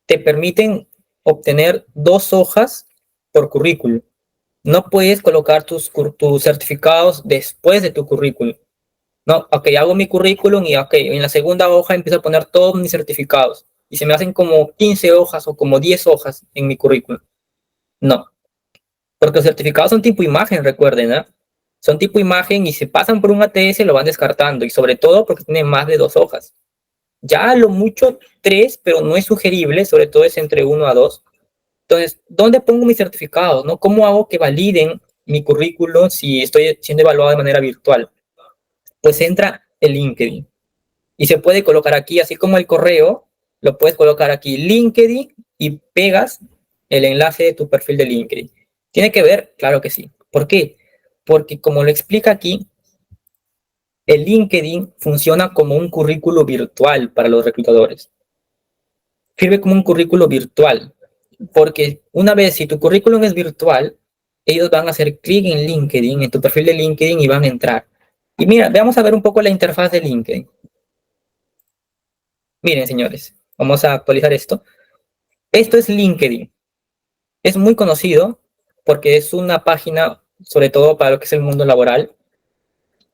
B: te permiten obtener 2 hojas por currículum. No puedes colocar tus certificados después de tu currículum. No, ok, hago mi currículum y ok, en la segunda hoja empiezo a poner todos mis certificados y se me hacen como 15 hojas o como 10 hojas en mi currículum. No, porque los certificados son tipo imagen, recuerden, ¿eh? Son tipo imagen y si pasan por un ATS lo van descartando y sobre todo porque tienen más de 2 hojas. Ya a lo mucho 3, pero no es sugerible, sobre todo es entre 1 a 2. Entonces, ¿dónde pongo mis certificados? ¿No? ¿Cómo hago que validen mi currículum si estoy siendo evaluado de manera virtual? Pues entra el LinkedIn y se puede colocar aquí, así como el correo, lo puedes colocar aquí LinkedIn y pegas el enlace de tu perfil de LinkedIn. ¿Tiene que ver? Claro que sí. ¿Por qué? Porque como lo explica aquí, el LinkedIn funciona como un currículo virtual para los reclutadores. Sirve como un currículo virtual, porque una vez si tu currículum es virtual, ellos van a hacer clic en LinkedIn, en tu perfil de LinkedIn y van a entrar. Y mira, vamos a ver un poco la interfaz de LinkedIn. Miren, señores, vamos a actualizar esto. Esto es LinkedIn. Es muy conocido porque es una página, sobre todo para lo que es el mundo laboral,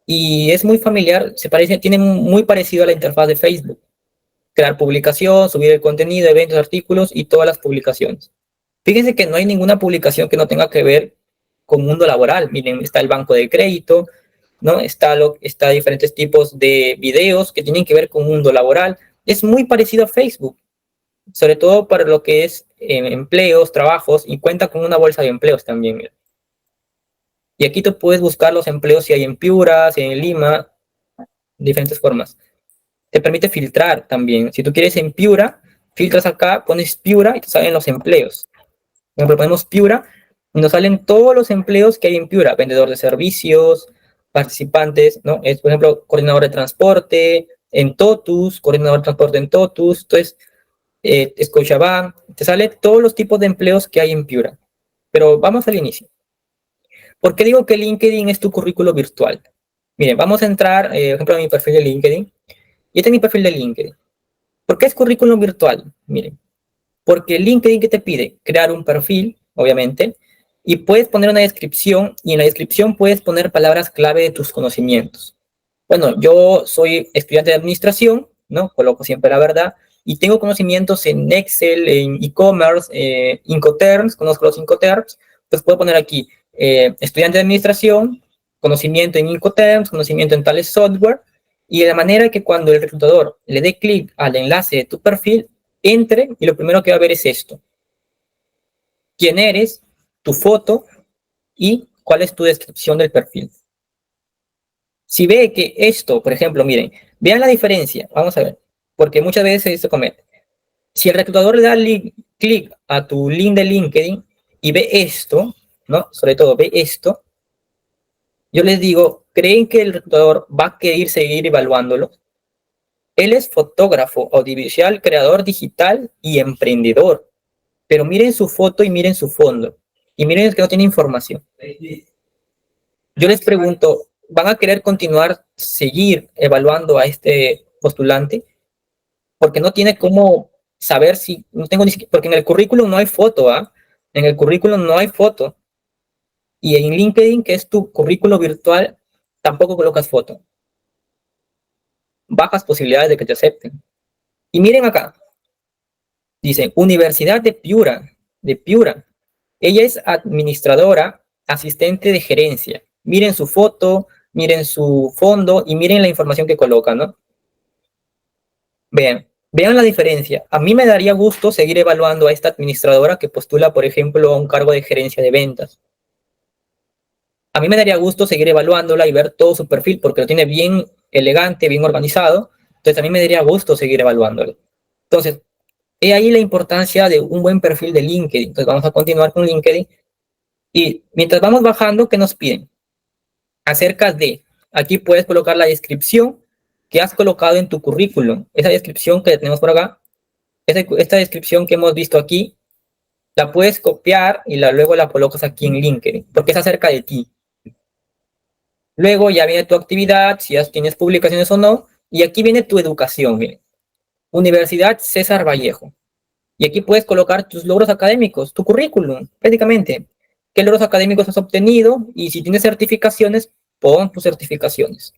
B: y es muy familiar, tiene muy parecido a la interfaz de Facebook. Crear publicación, subir el contenido, eventos, artículos y todas las publicaciones. Fíjense que no hay ninguna publicación que no tenga que ver con mundo laboral. Miren, está el banco de crédito, ¿no? Está diferentes tipos de videos que tienen que ver con mundo laboral. Es muy parecido a Facebook, sobre todo para lo que es empleos, trabajos, y cuenta con una bolsa de empleos también. Mira. Y aquí tú puedes buscar los empleos si hay en Piura, si hay en Lima, diferentes formas. Te permite filtrar también. Si tú quieres en Piura, filtras acá, pones Piura y te salen los empleos. Por ejemplo, ponemos Piura y nos salen todos los empleos que hay en Piura. Vendedor de servicios, participantes, ¿no? Es, por ejemplo, coordinador de transporte en Totus, coordinador de transporte en Totus. Entonces, Scotiabank, te sale todos los tipos de empleos que hay en Piura. Pero vamos al inicio. ¿Por qué digo que LinkedIn es tu currículo virtual? Miren, vamos a entrar, por ejemplo, a mi perfil de LinkedIn. Y este es mi perfil de LinkedIn. ¿Por qué es currículum virtual? Miren, porque LinkedIn, ¿qué te pide? Crear un perfil, obviamente, y puedes poner una descripción, y en la descripción puedes poner palabras clave de tus conocimientos. Bueno, yo soy estudiante de administración, ¿no? Coloco siempre la verdad, y tengo conocimientos en Excel, en e-commerce, Incoterms, conozco los Incoterms, pues puedo poner aquí, estudiante de administración, conocimiento en Incoterms, conocimiento en tales software, y de la manera que cuando el reclutador le dé clic al enlace de tu perfil, entre y lo primero que va a ver es esto. ¿Quién eres? Tu foto y cuál es tu descripción del perfil. Si ve que esto, por ejemplo, miren, vean la diferencia, vamos a ver, porque muchas veces esto comete. Si el reclutador le da clic a tu link de LinkedIn y ve esto, ¿no? Sobre todo ve esto, yo les digo, ¿creen que el reclutador va a querer seguir evaluándolo? Él es fotógrafo, audiovisual, creador digital y emprendedor. Pero miren su foto y miren su fondo. Y miren que no tiene información. Yo les pregunto, ¿van a querer continuar, seguir evaluando a este postulante? Porque no tiene cómo saber si, no tengo ni siquiera, porque en el currículum no hay foto, ¿ah? En el currículum no hay foto. Y en LinkedIn, que es tu currículum virtual, tampoco colocas foto. Bajas posibilidades de que te acepten. Y miren acá, dicen, Universidad de Piura, de Piura. Ella es administradora, asistente de gerencia. Miren su foto, miren su fondo y miren la información que coloca, ¿no? Vean la diferencia. A mí me daría gusto seguir evaluando a esta administradora que postula, por ejemplo, a un cargo de gerencia de ventas. A mí me daría gusto seguir evaluándola y ver todo su perfil porque lo tiene bien elegante, bien organizado. Entonces a mí me daría gusto seguir evaluándola. Entonces, he ahí la importancia de un buen perfil de LinkedIn. Entonces vamos a continuar con LinkedIn. Y mientras vamos bajando, ¿qué nos piden? Acerca de, aquí puedes colocar la descripción que has colocado en tu currículum. Esa descripción que tenemos por acá, esta descripción que hemos visto aquí, la puedes copiar y luego la colocas aquí en LinkedIn, porque es acerca de ti. Luego ya viene tu actividad, si ya tienes publicaciones o no, y aquí viene tu educación. Miren. Universidad César Vallejo. Y aquí puedes colocar tus logros académicos, tu currículum, prácticamente. ¿Qué logros académicos has obtenido? Y si tienes certificaciones, pon tus certificaciones.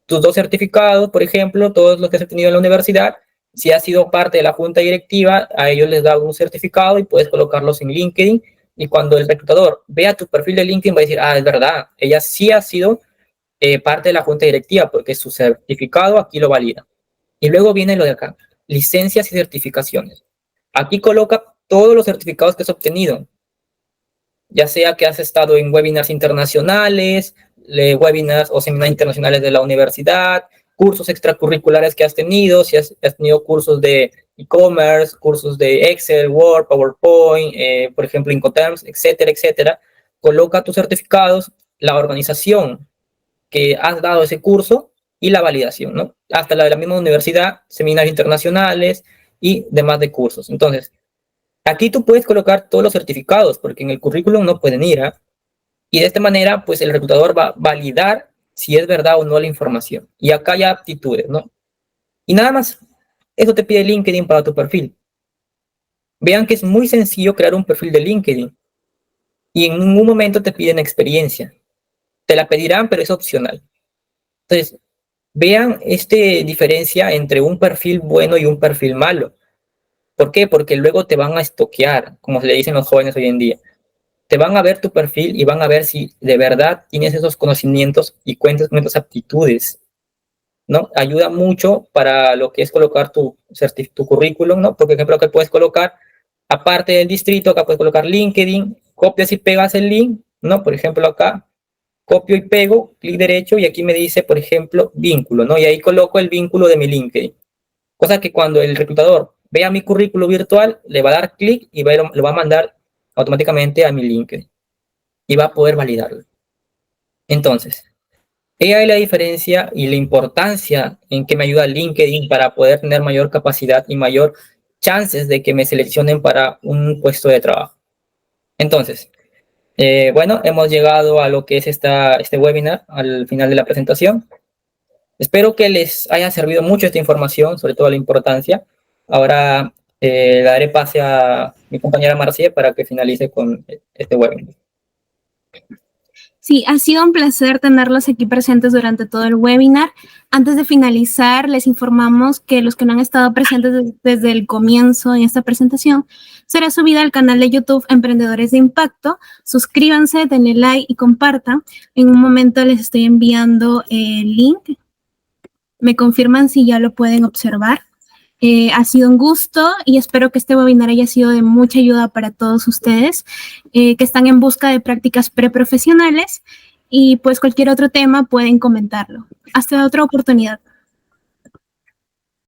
B: Tus 2 certificados, por ejemplo, todos los que has obtenido en la universidad, si has sido parte de la junta directiva, a ellos les da un certificado y puedes colocarlos en LinkedIn. Y cuando el reclutador vea tu perfil de LinkedIn, va a decir, ah, es verdad, ella sí ha sido parte de la junta directiva porque su certificado aquí lo valida. Y luego viene lo de acá, licencias y certificaciones. Aquí coloca todos los certificados que has obtenido, ya sea que has estado en webinars internacionales, webinars o seminarios internacionales de la universidad, cursos extracurriculares que has tenido, si has tenido cursos de e-commerce, cursos de Excel, Word, PowerPoint, por ejemplo, Incoterms, etcétera, etcétera. Coloca tus certificados, la organización que has dado ese curso y la validación, ¿no? Hasta la de la misma universidad, seminarios internacionales y demás de cursos. Entonces, aquí tú puedes colocar todos los certificados, porque en el currículum no pueden ir, ¿eh? Y de esta manera, pues el reclutador va a validar si es verdad o no la información. Y acá hay aptitudes, ¿no? Y nada más, eso te pide LinkedIn para tu perfil. Vean que es muy sencillo crear un perfil de LinkedIn. Y en ningún momento te piden experiencia. Te la pedirán, pero es opcional. Entonces, vean esta diferencia entre un perfil bueno y un perfil malo. ¿Por qué? Porque luego te van a estoquear, como se le dicen los jóvenes hoy en día. Te van a ver tu perfil y van a ver si de verdad tienes esos conocimientos y cuentas con esas aptitudes, ¿no? Ayuda mucho para lo que es colocar tu currículum, ¿no? Por ejemplo, que puedes colocar, aparte del distrito, acá puedes colocar LinkedIn, copias y pegas el link, ¿no? Por ejemplo, acá, copio y pego, clic derecho, y aquí me dice, por ejemplo, vínculo, ¿no? Y ahí coloco el vínculo de mi LinkedIn. Cosa que cuando el reclutador vea mi currículo virtual, le va a dar clic y lo va a mandar automáticamente a mi LinkedIn y va a poder validarlo. Entonces, ella es la diferencia y la importancia en que me ayuda LinkedIn para poder tener mayor capacidad y mayor chances de que me seleccionen para un puesto de trabajo. Entonces, bueno, hemos llegado a lo que es este webinar, al final de la presentación. Espero que les haya servido mucho esta información, sobre todo la importancia. Ahora daré pase a mi compañera Marcia para que finalice con este webinar.
A: Sí, ha sido un placer tenerlos aquí presentes durante todo el webinar. Antes de finalizar, les informamos que los que no han estado presentes desde el comienzo en esta presentación, será subida al canal de YouTube Emprendedores de Impacto. Suscríbanse, denle like y compartan. En un momento les estoy enviando el link. Me confirman si ya lo pueden observar. Ha sido un gusto y espero que este webinar haya sido de mucha ayuda para todos ustedes que están en busca de prácticas preprofesionales y pues cualquier otro tema pueden comentarlo. Hasta otra oportunidad.